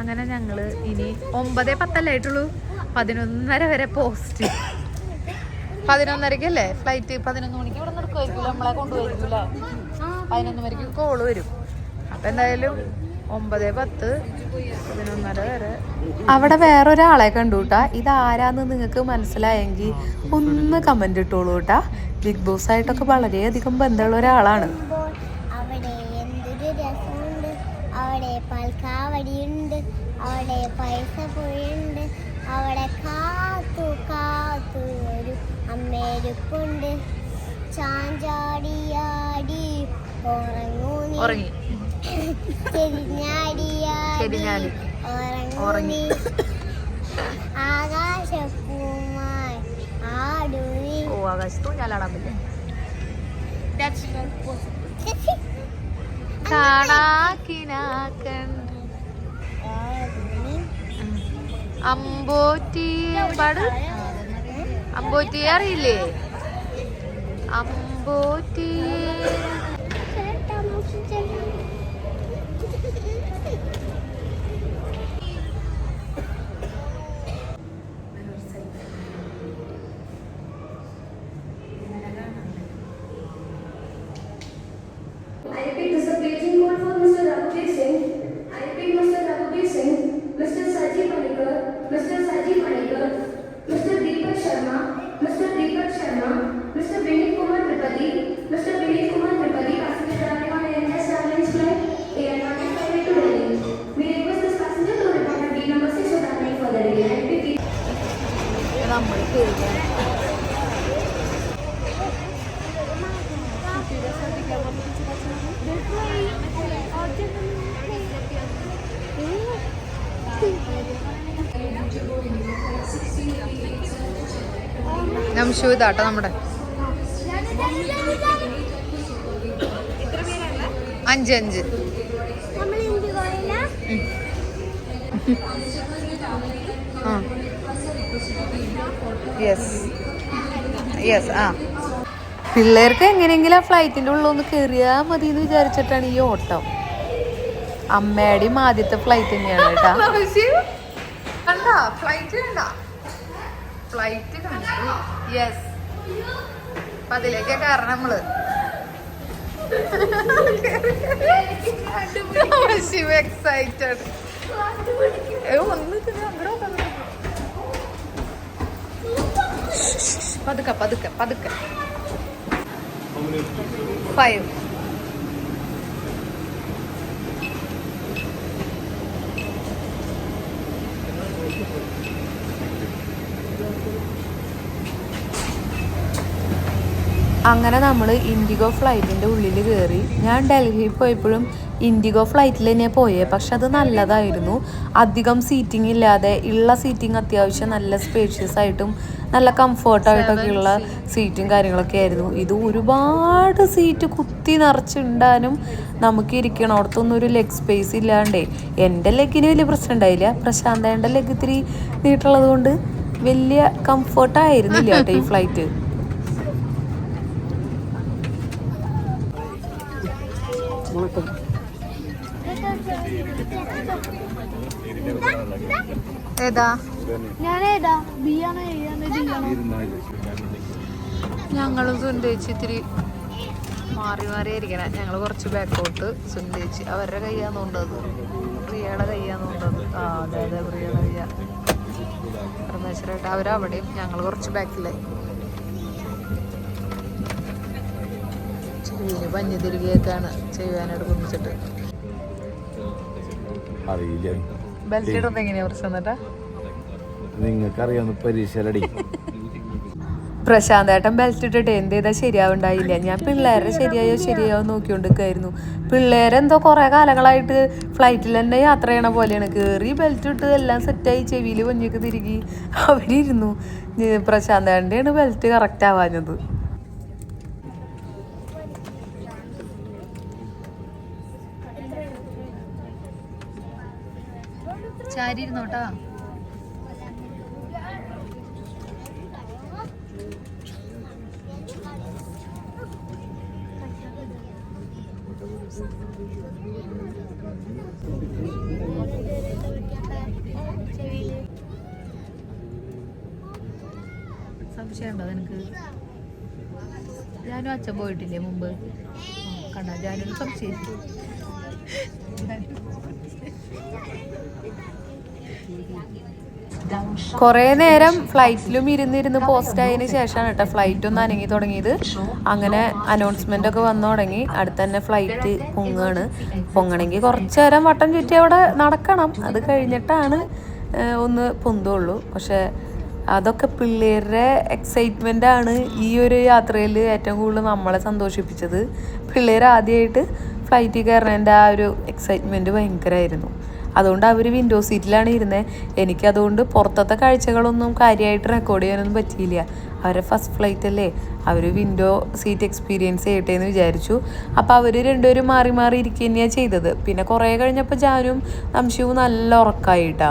Speaker 2: അങ്ങനെ ഞങ്ങള് ഇനി 9:10 ആയിട്ടുള്ളൂ. 11:30 വരെ പോസ്റ്റ്. 11:30 ഫ്ലൈറ്റ്. 11 മണിക്ക് ഇവിടെ നടക്കുമായിരിക്കും, നമ്മളെ കൊണ്ടുപോയിരിക്കൂല്ലേ. 11 മണിക്ക് കോള് വരും. അപ്പൊ എന്തായാലും 9:10, 11:30 വരെ.
Speaker 1: അവിടെ വേറൊരാളെ കണ്ടുകൂട്ടാ. ഇതാരാന്ന് നിങ്ങൾക്ക് മനസ്സിലായെങ്കിൽ ഒന്ന് കമന്റ് ഇട്ടോളൂ കേട്ടാ. ബിഗ് ബോസ് ആയിട്ടൊക്കെ വളരെയധികം ബന്ധമുള്ള ഒരാളാണ്.
Speaker 3: അവിടെ എന്തൊരു രസമുണ്ട്. അവിടെ പാൽക്കാവടിയുണ്ട്, അവിടെ പൈസ പുഴയുണ്ട്, അവിടെ കാത്തു ഒരു അമ്മേരുപ്പുണ്ട്. ചാഞ്ചാടിയാടി ഉറങ്ങി ചെരിഞ്ഞാടിയാടി ഉറങ്ങി ആകാശപ്പൂമായി ആടുനി.
Speaker 1: ഓ ആകാശത്തോ ഞാലാടാൻ പറ്റും. അമ്പോറ്റി അറിയില്ലേ? അമ്പോറ്റി
Speaker 2: അംശു ഇതാട്ടോ നമ്മുടെ 5
Speaker 3: നമ്മൾ ഇന്ത്യയില
Speaker 2: യെസ് ആ പിള്ളേർക്ക് എങ്ങനെയെങ്കിലും ആ ഫ്ലൈറ്റിൻ്റെ ഉള്ളൊന്ന് കയറിയാൽ മതി എന്ന് വിചാരിച്ചിട്ടാണ് ഈ ഓട്ടം. അമ്മയുടെയും ആദ്യത്തെ ഫ്ലൈറ്റ് തന്നെയാണ് കേട്ടോ. ഫ്ലൈറ്റ് കണ്ടു. യെസ് അതിലേക്കാ കാരണം നമ്മള് എക്സൈറ്റഡ്. പതുക്കെ പതുക്കെ പതുക്കെ 5 അങ്ങനെ നമ്മൾ ഇൻഡിഗോ ഫ്ലൈറ്റിൻ്റെ ഉള്ളിൽ കയറി. ഞാൻ ഡൽഹിയിൽ പോയപ്പോഴും ഇൻഡിഗോ ഫ്ലൈറ്റിൽ തന്നെയാണ് പോയത്. പക്ഷെ അത് നല്ലതായിരുന്നു. അധികം സീറ്റിംഗ് ഇല്ലാതെ ഉള്ള സീറ്റിംഗ് അത്യാവശ്യം നല്ല സ്പേഷ്യസ് ആയിട്ടും നല്ല കംഫർട്ടായിട്ടൊക്കെ ഉള്ള സീറ്റും കാര്യങ്ങളൊക്കെ ആയിരുന്നു. ഇത് ഒരുപാട് സീറ്റ് കുത്തി നിറച്ചുണ്ടാനും നമുക്ക് ഇരിക്കണോടത്തൊന്നും ഒരു ലെഗ് സ്പേസ് ഇല്ലാണ്ടേ എൻ്റെ ലെഗിന് വലിയ പ്രശ്നം ഉണ്ടായില്ല. പ്രശാന്തേൻ്റെ ലെഗ് ഇത്തിരി നീട്ടുള്ളത് കൊണ്ട് വലിയ കംഫർട്ടായിരുന്നില്ല കേട്ടോ ഈ ഫ്ലൈറ്റ്. ഏതാ
Speaker 3: ഞാനേതാ ബി ആണോ എ ആണോ ഡി ആണോ?
Speaker 2: ഞങ്ങളും സുന്ദേച്ചി ഇത്തിരി മാറി മാറി ഇരിക്കണേ. ഞങ്ങൾ കുറച്ച് ബാക്കോട്ട്, സുന്ദേച്ചി അവരുടെ കയ്യാന്ന് കൊണ്ടത്, പ്രിയയുടെ കയ്യാന്ന് കൊണ്ടത്. ആ അതെ അതെ പ്രിയയുടെ കയ്യ. പരമേശ്വരായിട്ട് അവരവിടെയും ഞങ്ങൾ കുറച്ച് ബാക്കിലായി. ചെവിന് പഞ്ഞു തിരികെയൊക്കെയാണ് ചെയ്യുവാനായിട്ട് കുന്നിച്ചിട്ട്.
Speaker 4: അറിയില്ല
Speaker 2: ബെൽറ്റ് ഇടുന്നത് എങ്ങനെയാ പ്രശ്നം എന്നിട്ടാ
Speaker 4: നിങ്ങൾക്കറിയാവുന്ന പരീക്ഷയിലടി.
Speaker 2: പ്രശാന്തേട്ടൻ ബെൽറ്റ് ഇട്ടിട്ട് എന്ത് ചെയ്താൽ ശരിയാവുണ്ടായില്ല. ഞാൻ പിള്ളേരെ ശരിയായോ നോക്കിക്കൊണ്ടിരിക്കായിരുന്നു. പിള്ളേരെന്തോ കുറേ കാലങ്ങളായിട്ട് ഫ്ലൈറ്റിൽ തന്നെ യാത്ര ചെയ്യണ പോലെയാണ്. കയറി ബെൽറ്റ് ഇട്ട് എല്ലാം സെറ്റായി ചെവിയിൽ പഞ്ഞൊക്കെ തിരികെ അവരിരുന്നു. പ്രശാന്തേട്ടൻ്റെയാണ് ബെൽറ്റ് കറക്റ്റ് ആവാഞ്ഞത്. ചാരി ഇരുന്നോട്ടാ. സംശയമുണ്ടോ നിനക്ക്? ഞാനും അച്ഛൻ പോയിട്ടില്ലേ മുമ്പ്? കണ്ട ഞാനും സംശയം. കുറേ നേരം ഫ്ലൈറ്റിലും ഇരുന്നിരുന്ന് പോസ്റ്റ് ആയതിന് ശേഷമാണ് കേട്ടോ ഫ്ലൈറ്റ് ഒന്ന് അനങ്ങി തുടങ്ങിയത്. അങ്ങനെ അനൗൺസ്മെന്റ് ഒക്കെ വന്നു തുടങ്ങി. അടുത്ത് തന്നെ ഫ്ലൈറ്റ് പൊങ്ങണമെങ്കിൽ കുറച്ച് നേരം വട്ടം ചുറ്റി അവിടെ നടക്കണം. അത് കഴിഞ്ഞിട്ടാണ് ഒന്ന് പൊന്തുള്ളൂ. പക്ഷെ അതൊക്കെ പിള്ളേരുടെ എക്സൈറ്റ്മെൻ്റ് ആണ് ഈ ഒരു യാത്രയിൽ ഏറ്റവും കൂടുതൽ നമ്മളെ സന്തോഷിപ്പിച്ചത്. പിള്ളേർ ആദ്യമായിട്ട് ഫ്ലൈറ്റിൽ കയറുന്നതിൻ്റെ ആ ഒരു എക്സൈറ്റ്മെൻറ്റ് ഭയങ്കരമായിരുന്നു. അതുകൊണ്ട് അവർ വിൻഡോ സീറ്റിലാണ് ഇരുന്നത്. എനിക്കതുകൊണ്ട് പുറത്തത്തെ കാഴ്ചകളൊന്നും കാര്യമായിട്ട് റെക്കോർഡ് ചെയ്യാനൊന്നും പറ്റിയില്ല. അവരെ ഫസ്റ്റ് ഫ്ലൈറ്റ് അല്ലേ, അവർ വിൻഡോ സീറ്റ് എക്സ്പീരിയൻസ് ചെയ്യട്ടെ എന്ന് വിചാരിച്ചു. അപ്പോൾ അവർ രണ്ടുപേരും മാറി മാറി ഇരിക്കുക തന്നെയാണ് ചെയ്തത്. പിന്നെ കുറേ കഴിഞ്ഞപ്പോൾ ജാനും അംശുവും നല്ല ഉറക്കമായിട്ടാ.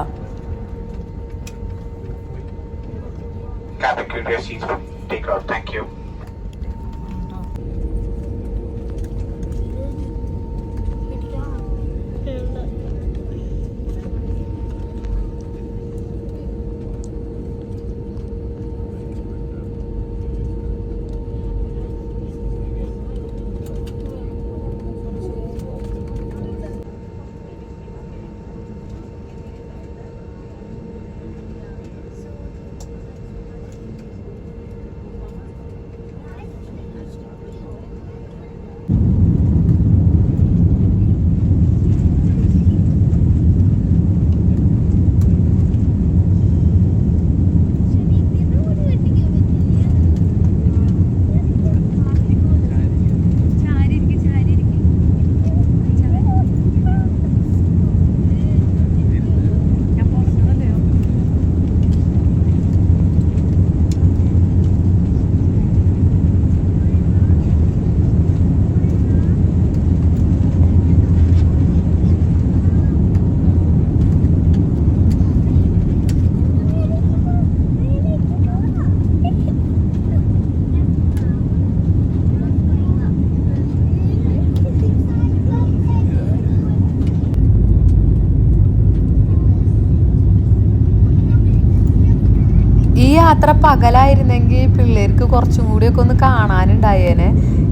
Speaker 2: യാത്ര പകലായിരുന്നെങ്കിൽ പിള്ളേർക്ക് കുറച്ചും കൂടിയൊക്കെ ഒന്ന് കാണാനുണ്ടായേനെ.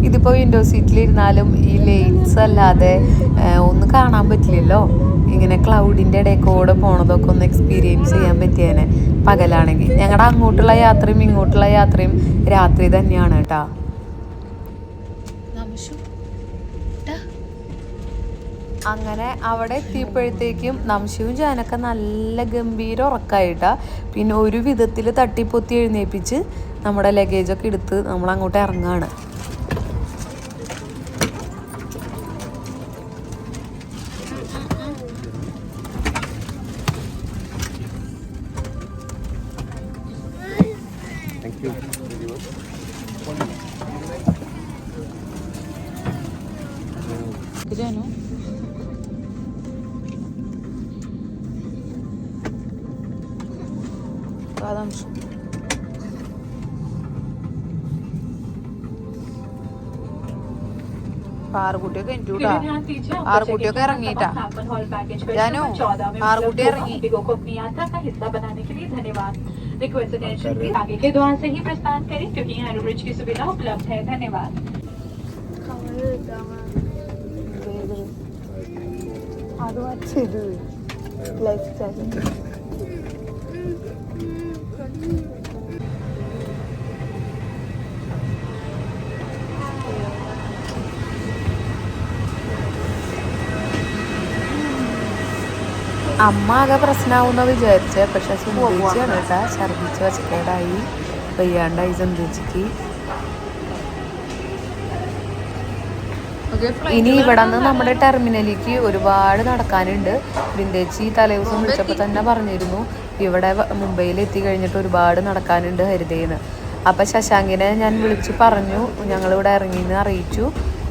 Speaker 2: ഇതിപ്പോൾ വിൻഡോ സീറ്റിലിരുന്നാലും ഈ ലൈറ്റ്സ് അല്ലാതെ ഒന്നും കാണാൻ പറ്റില്ലല്ലോ. ഇങ്ങനെ ക്ലൗഡിൻ്റെ ഇടയിൽ കൂടെ പോണതൊക്കെ ഒന്ന് എക്സ്പീരിയൻസ് ചെയ്യാൻ പറ്റിയേനെ പകലാണെങ്കിൽ. ഞങ്ങളുടെ അങ്ങോട്ടുള്ള യാത്രയും ഇങ്ങോട്ടുള്ള യാത്രയും രാത്രി തന്നെയാണ് കേട്ടോ. അങ്ങനെ അവിടെ എത്തിയപ്പോഴത്തേക്കും നംശുവും ജാനൊക്കെ നല്ല ഗംഭീര ഉറക്കായിട്ടാ. പിന്നെ ഒരു വിധത്തിൽ തട്ടിപ്പൊത്തി എഴുന്നേൽപ്പിച്ച് നമ്മുടെ ലഗേജൊക്കെ എടുത്ത് നമ്മൾ അങ്ങോട്ട് ഇറങ്ങാണ്. ആറുകുട്ടിയൊക്കെ ആറുകുട്ടിയൊക്കെ ഇറങ്ങിട്ടാ. ഞാനോ ആറുകുട്ടി ഇറങ്ങി.
Speaker 6: के द्वार से ही प्रस्थान करें क्योंकि यहाँ ब्रिज की सुविधा उपलब्ध है। धन्यवाद।
Speaker 2: അമ്മ ആകെ പ്രശ്നമാവുന്ന വിചാരിച്ചേ, പക്ഷെ സുന്ദരിച്ചാണ് കേട്ടാ. ഛർദിച്ച് വച്ചക്കേടായി, വയ്യാണ്ടായി സന്ധ്യച്ചിക്ക്. ഇനി ഇവിടെ നിന്ന് നമ്മുടെ ടെർമിനലിലേക്ക് ഒരുപാട് നടക്കാനുണ്ട്. ബിന്ദേച്ചി തലേദിവസം വിളിച്ചപ്പോൾ തന്നെ പറഞ്ഞിരുന്നു ഇവിടെ മുംബൈയിൽ എത്തി കഴിഞ്ഞിട്ട് ഒരുപാട് നടക്കാനുണ്ട് ഹരിതേന്ന്. അപ്പം ശശാങ്കിനെ ഞാൻ വിളിച്ച് പറഞ്ഞു, ഞങ്ങളിവിടെ ഇറങ്ങിയെന്ന് അറിയിച്ചു.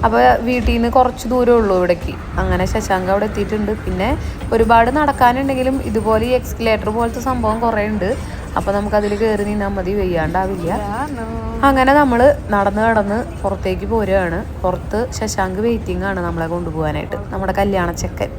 Speaker 2: അപ്പോൾ വീട്ടിൽ നിന്ന് കുറച്ച് ദൂരമേ ഉള്ളൂ ഇവിടേക്ക്. അങ്ങനെ ശശാങ്ക് അവിടെ എത്തിയിട്ടുണ്ട്. പിന്നെ ഒരുപാട് നടക്കാനുണ്ടെങ്കിലും ഇതുപോലെ ഈ എക്സ്കലേറ്റർ പോലത്തെ സംഭവം കുറേ ഉണ്ട്. അപ്പോൾ നമുക്കതിൽ കയറി നിന്നാൽ മതി, വെയ്യാണ്ടാവില്ല. അങ്ങനെ നമ്മൾ നടന്ന് പുറത്തേക്ക് പോരുകയാണ്. പുറത്ത് ശശാങ്ക് വെയിറ്റിംഗ് ആണ് നമ്മളെ കൊണ്ടുപോകാനായിട്ട്, നമ്മുടെ കല്യാണ ചെക്കൻ.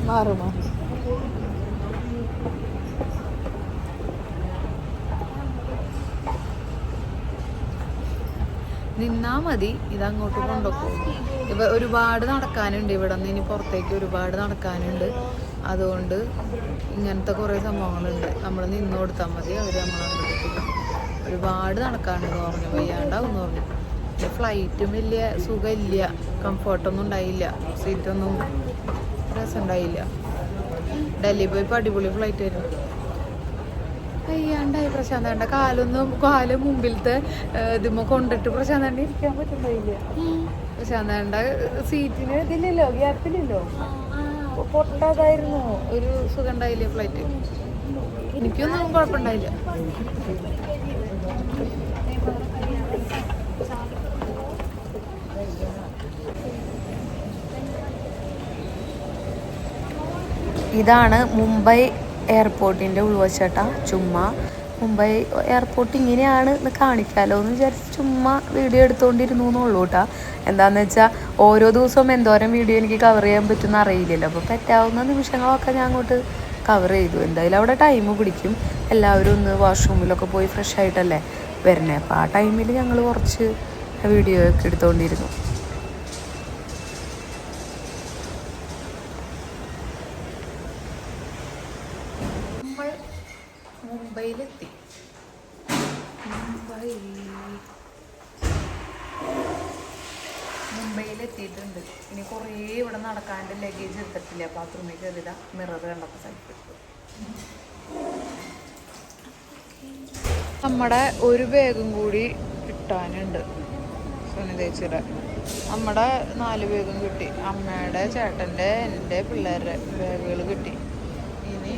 Speaker 2: മാറുമോ? നിന്നാ മതി, ഇതങ്ങോട്ട് കൊണ്ടുപോകും. ഒരുപാട് നടക്കാനുണ്ട് ഇവിടെ നിന്ന്. ഇനി പുറത്തേക്ക് ഒരുപാട് നടക്കാനുണ്ട്. അതുകൊണ്ട് ഇങ്ങനത്തെ കുറേ സംഭവങ്ങളുണ്ട്. നമ്മൾ നിന്ന് കൊടുത്താൽ മതി, അവർ നമ്മളങ്ങോട്ടേക്ക്. ഒരുപാട് നടക്കാനുണ്ടെന്ന് പറഞ്ഞു, വയ്യാണ്ടാവും പറഞ്ഞു. ഫ്ലൈറ്റും വലിയ സുഖമില്ല, കംഫർട്ടൊന്നും ഉണ്ടായില്ല, സീറ്റൊന്നും രസമുണ്ടായില്ല. ഡൽഹി പോയി ഇപ്പോൾ അടിപൊളി ഫ്ലൈറ്റ് ആയിരുന്നു. വയ്യാണ്ടായി പ്രശാന്തേണ്ട കാല് മുമ്പിലത്തെ ഇതിമ്മ കൊണ്ടിട്ട് പ്രശാന്തേണ്ട ഇരിക്കാൻ പറ്റുന്നില്ല. പ്രശാന്തേണ്ട സീറ്റിന് ഇതില്ലല്ലോ, ഗ്യാപ്പില്ലല്ലോ, പൊട്ടാതായിരുന്നു. ഒരു സുഖം ഉണ്ടായില്ലേ ഫ്ലൈറ്റ്. എനിക്കൊന്നും കുഴപ്പമുണ്ടായില്ല. ഇതാണ് മുംബൈ എയർപോർട്ടിൻ്റെ ഉൾവശട്ടാ. ചുമ്മാ മുംബൈ എയർപോർട്ട് ഇങ്ങനെയാണ് എന്ന് കാണിക്കാമല്ലോ എന്ന് വിചാരിച്ച് ചുമ്മാ വീഡിയോ എടുത്തുകൊണ്ടിരുന്നു എന്നുള്ളൂ കേട്ടോ. എന്താണെന്ന് വെച്ചാൽ ഓരോ ദിവസവും എന്തോരം വീഡിയോ എനിക്ക് കവർ ചെയ്യാൻ പറ്റുമെന്ന് അറിയില്ലല്ലോ. അപ്പോൾ പറ്റാവുന്ന നിമിഷങ്ങളൊക്കെ ഞാൻ അങ്ങോട്ട് കവർ ചെയ്തു. എന്തായാലും അവിടെ ടൈം പിടിക്കും. എല്ലാവരും ഒന്ന് വാഷ്റൂമിലൊക്കെ പോയി ഫ്രഷ് ആയിട്ടല്ലേ വരണേ. അപ്പോൾ ആ ടൈമിൽ ഞങ്ങൾ കുറച്ച് വീഡിയോ ഒക്കെ എടുത്തുകൊണ്ടിരുന്നു. മുംബൈയിലെത്തി. മുംബൈയിലെത്തിയിട്ടുണ്ട്. ഇനി കുറേ ഇവിടെ നടക്കാണ്ട് ലഗേജ് എടുത്തിട്ടില്ല. ബാത്റൂമിൽ കയറിയതാ, മിറർ കണ്ടപ്പോൾ സൈക്കിൾ. നമ്മുടെ ഒരു ബാഗും കൂടി കിട്ടാനുണ്ട് സുനിതേച്ചിയുടെ. നമ്മുടെ 4 ബാഗും കിട്ടി. അമ്മയുടെ, ചേട്ടൻ്റെ, എൻ്റെ, പിള്ളേരുടെ ബാഗുകൾ കിട്ടി. ഇനി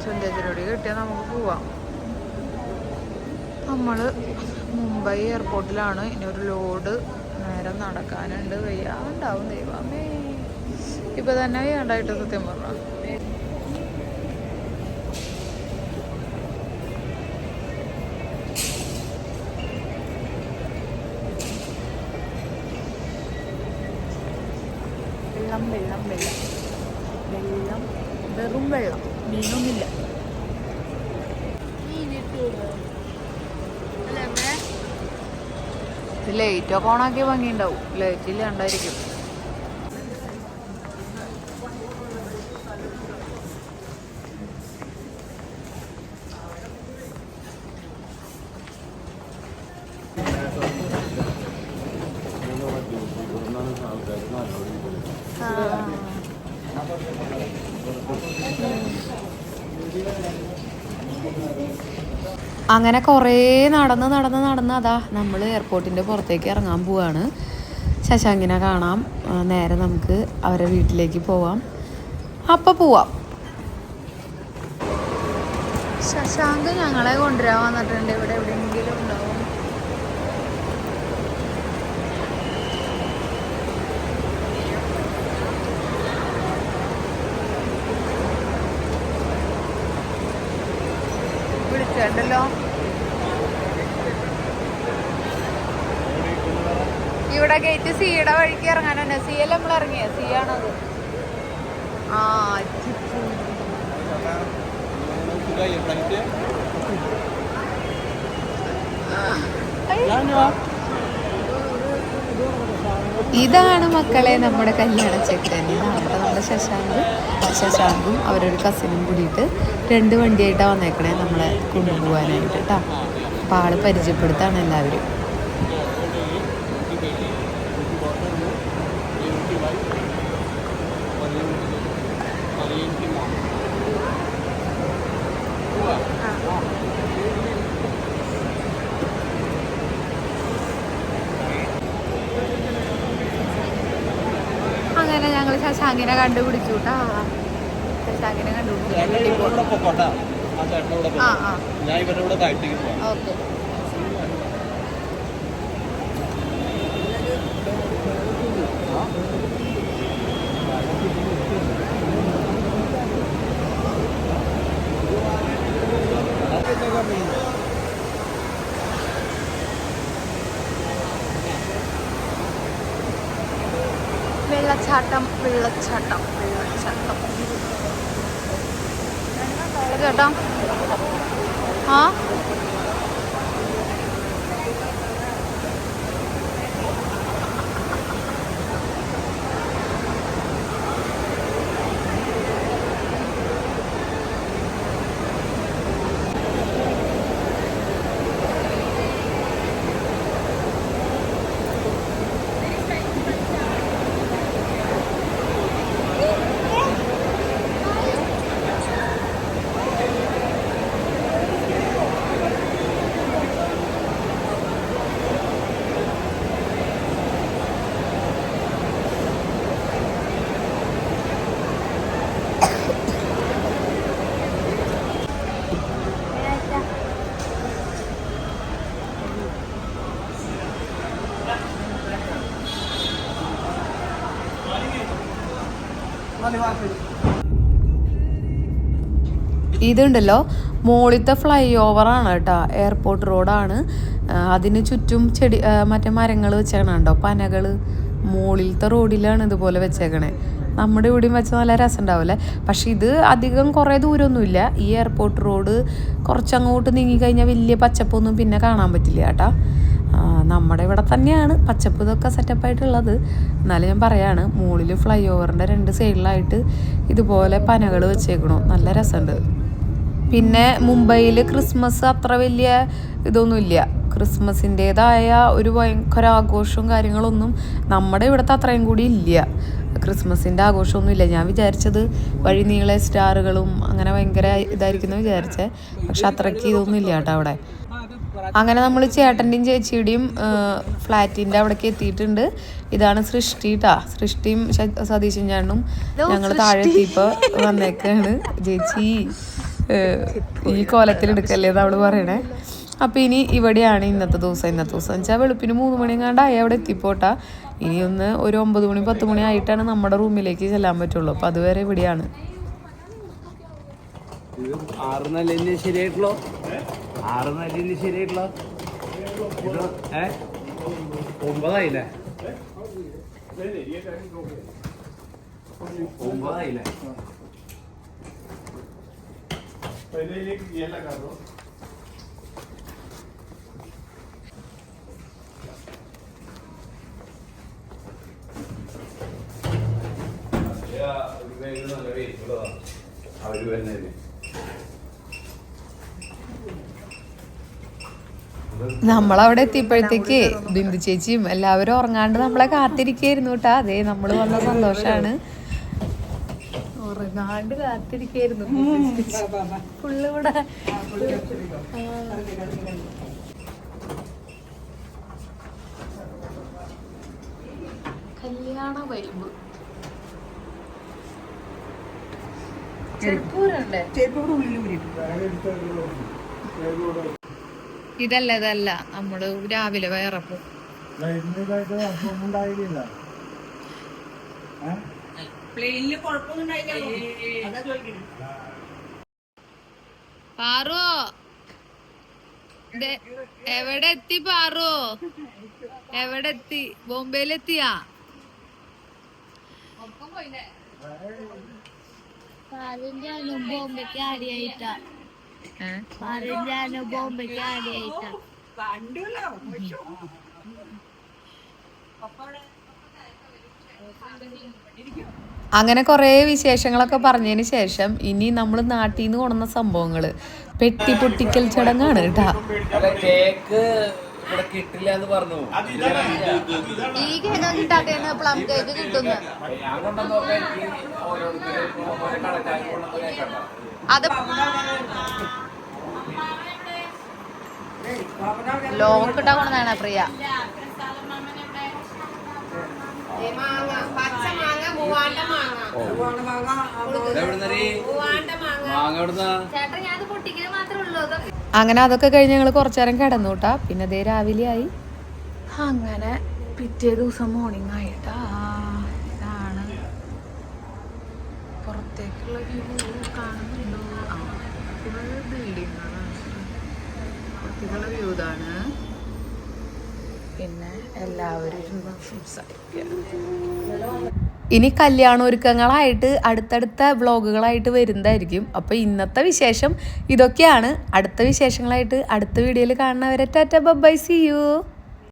Speaker 2: സുനിതേച്ചിയോട് കിട്ടിയാൽ നമുക്ക് പോവാം. നമ്മൾ മുംബൈ എയർപോർട്ടിലാണ്. ഇനി ഒരു ലോഡ് നേരം നടക്കാനുണ്ട്. വയ്യാണ്ടാവും ദൈവമേ. ഇപ്പൊ തന്നെ വയ്യാണ്ടായിട്ട് സത്യം പറഞ്ഞ. വെള്ളം വെള്ളം വെള്ളം വെള്ളം, വെറും വെള്ളം, മീനൊന്നുമില്ല. ലൈറ്റൊക്കെ ഓണാക്കിയ ഭംഗിയുണ്ടാവും. ലൈറ്റില്ല ഉണ്ടായിരിക്കും. അങ്ങനെ കുറേ നടന്ന് അതാ നമ്മൾ എയർപോർട്ടിൻ്റെ പുറത്തേക്ക് ഇറങ്ങാൻ പോവാണ്. ശശാങ്കിനെ കാണാം. നേരെ നമുക്ക് അവരെ വീട്ടിലേക്ക് പോവാം. അപ്പം പോവാം. ശശാങ്ക് ഞങ്ങളെ കൊണ്ടുവരാൻ വന്നിട്ടുണ്ട്. ഇവിടെ എവിടെയെങ്കിലും ഉണ്ടാവും. വിളിച്ചോ. ഇവിടെ ഗേറ്റ് സിയുടെ വഴിക്ക് ഇറങ്ങാനുണ്ട്. സി അല്ല നമ്മൾ ഇറങ്ങിയ സി ആണത്. ആ ഇതാണ് മക്കളെ നമ്മുടെ കല്യാണ ചെക്കൻ. ഇതാണ് നമ്മുടെ ശശാങ്കും അവരൊരു കസിനും കൂടിയിട്ട് 2 വണ്ടിയായിട്ടാണ് വന്നേക്കണേ നമ്മളെ കൊണ്ടുപോകാനായിട്ട് കേട്ടോ. അപ്പം ആള് പരിചയപ്പെടുത്താണ് എല്ലാവരും. അങ്ങനെ ഞങ്ങൾ ശശാങ്കിനെ കണ്ടുപിടിച്ചു കേട്ടാ. ശശാങ്കിനെ കണ്ടുപിടിച്ചു. ഓക്കെ. വെള്ളച്ചാട്ടം ചേട്ടാ. ആ ഇതുണ്ടല്ലോ മോളിത്തെ ഫ്ലൈ ഓവറാണ് കേട്ടോ. എയർപോർട്ട് റോഡാണ്. അതിന് ചുറ്റും മറ്റേ മരങ്ങൾ വെച്ചേക്കണ കേട്ടോ, പനകൾ. മോളിലത്തെ റോഡിലാണ് ഇതുപോലെ വെച്ചേക്കണേ. നമ്മുടെ ഇവിടെയും വെച്ചാൽ നല്ല രസം ഉണ്ടാവില്ലേ. പക്ഷെ ഇത് അധികം കുറേ ദൂരമൊന്നുമില്ല. ഈ എയർപോർട്ട് റോഡ് കുറച്ചങ്ങോട്ട് നീങ്ങിക്കഴിഞ്ഞാൽ വലിയ പച്ചപ്പൊന്നും പിന്നെ കാണാൻ പറ്റില്ല കേട്ടോ. നമ്മുടെ ഇവിടെ തന്നെയാണ് പച്ചപ്പ് ഇതൊക്കെ സെറ്റപ്പായിട്ടുള്ളത്. എന്നാലും ഞാൻ പറയാണ്, മുകളിൽ ഫ്ലൈ ഓവറിൻ്റെ 2 സൈഡിലായിട്ട് ഇതുപോലെ പനകൾ വെച്ചേക്കണു. നല്ല രസമുണ്ട്. പിന്നെ മുംബൈയിൽ ക്രിസ്മസ് അത്ര വലിയ ഇതൊന്നുമില്ല. ക്രിസ്മസിൻ്റേതായ ഒരു ഭയങ്കര ആഘോഷവും കാര്യങ്ങളൊന്നും നമ്മുടെ ഇവിടുത്തെ അത്രയും കൂടി ഇല്ല. ക്രിസ്മസിൻ്റെ ആഘോഷമൊന്നുമില്ല. ഞാൻ വിചാരിച്ചത് വഴി നീളെ സ്റ്റാറുകളും അങ്ങനെ ഭയങ്കര ഇതായിരിക്കുന്നു വിചാരിച്ചേ. പക്ഷെ അത്രയ്ക്ക് ഇതൊന്നും ഇല്ല കേട്ടോ അവിടെ. അങ്ങനെ നമ്മൾ ചേട്ടൻ്റെയും ചേച്ചിയുടെയും ഫ്ലാറ്റിൻ്റെ അവിടേക്ക് എത്തിയിട്ടുണ്ട്. ഇതാണ് സൃഷ്ടി ട്ടാ. സൃഷ്ടിയും സതീശൻ ചേട്ടനും ഞങ്ങൾ താഴെ എത്തിയപ്പോൾ വന്നേക്കാണ്. ചേച്ചി ഈ കോലത്തിൽ എടുക്കല്ലേ എന്ന് അവള് പറയണേ.
Speaker 1: അപ്പോൾ ഇനി ഇവിടെയാണ് ഇന്നത്തെ ദിവസം വെച്ചാൽ വെളുപ്പിന് 3 മണിയെങ്ങാണ്ടായി അവിടെ എത്തിപ്പോട്ടാ. ഇനി ഒരു 9 മണി 10 മണി ആയിട്ടാണ് നമ്മുടെ റൂമിലേക്ക് ചെല്ലാൻ പറ്റുള്ളൂ. അപ്പോൾ അതുവരെ ഇവിടെയാണ്.
Speaker 4: 6 നിലയിൽ ശരിയായിട്ടുള്ളോ? 6 നിലയിൽ ശരിയായിട്ടുള്ളോ? 9 ആയില്ലേ? 9 ആയില്ലേ? അവര് വരുന്നതിന്
Speaker 1: നമ്മളവിടെ എത്തിയപ്പോഴത്തേക്ക് ബിന്ദു ചേച്ചിയും എല്ലാവരും ഉറങ്ങാണ്ട് നമ്മളെ കാത്തിരിക്കായിരുന്നു കേട്ടാ. അതേ നമ്മൾ വന്ന സന്തോഷാണ്. ഉറങ്ങാണ്ട് കാത്തിരിക്കായിരുന്നു ഫുള്ള് ഇവിടെ. കല്യാണ വൈബ്. ഇതല്ല നമ്മള് രാവിലെ വേറപ്പോ പാറോ എവിടെ എത്തി? പാറോ എവിടെ എത്തി? ബോംബെയിലെത്തിയാ?
Speaker 3: ബോംബെക്ക് ആദ്യമായിട്ടാ. ബോംബെക്ക് ആദ്യമായിട്ടാ.
Speaker 1: അങ്ങനെ കുറേ വിശേഷങ്ങളൊക്കെ പറഞ്ഞതിന് ശേഷം ഇനി നമ്മൾ നാട്ടിൽ നിന്ന് കൊണ്ടുവന്ന സംഭവങ്ങള് പെട്ടി പൊട്ടിക്കൽ ചടങ്ങാണ് കേട്ടാ.
Speaker 4: കേക്ക് ഇവിടെ കിട്ടില്ല എന്ന് പറഞ്ഞു.
Speaker 2: ഈ കേക്ക് കിട്ടാത്തേന്ന് പ്ലം കേക്ക് കിട്ടുന്നു.
Speaker 4: ഞാൻ കൊണ്ടുവന്നൊക്കെ എനിക്ക് ഓരോരുത്തരും കടക്കാർ കൊണ്ടുവന്ന കേക്കണ്ട.
Speaker 2: അത് ലോക്കിട്ടാ കൊണ്ടാണ് പ്രിയ.
Speaker 1: അങ്ങനെ അതൊക്കെ കഴിഞ്ഞ് ഞങ്ങൾ കുറച്ചേരം കിടന്നു കേട്ടാ. പിന്നെ അതേ രാവിലെ ആയി. അങ്ങനെ പിറ്റേ ദിവസം മോർണിംഗ് ആയിട്ടാ. ഇതാണ് പുറത്തേക്കുള്ള വ്യൂ കാണുന്നുണ്ടോ? ബിൽഡിങ്ങാണ് പുറത്തേക്കുള്ള വ്യൂ. ഇതാണ്. പിന്നെ എല്ലാവരും ഇരുന്ന് സംസാരിക്കുക. ഇനി കല്യാണ ഒരുക്കങ്ങളായിട്ട് അടുത്തടുത്ത വ്ളോഗുകളായിട്ട് വരുന്നതായിരിക്കും. അപ്പോൾ ഇന്നത്തെ വിശേഷം ഇതൊക്കെയാണ്. അടുത്ത വിശേഷങ്ങളായിട്ട് അടുത്ത വീഡിയോയിൽ കാണുന്നവരെ ടാറ്റ ബൈ, സീ യു.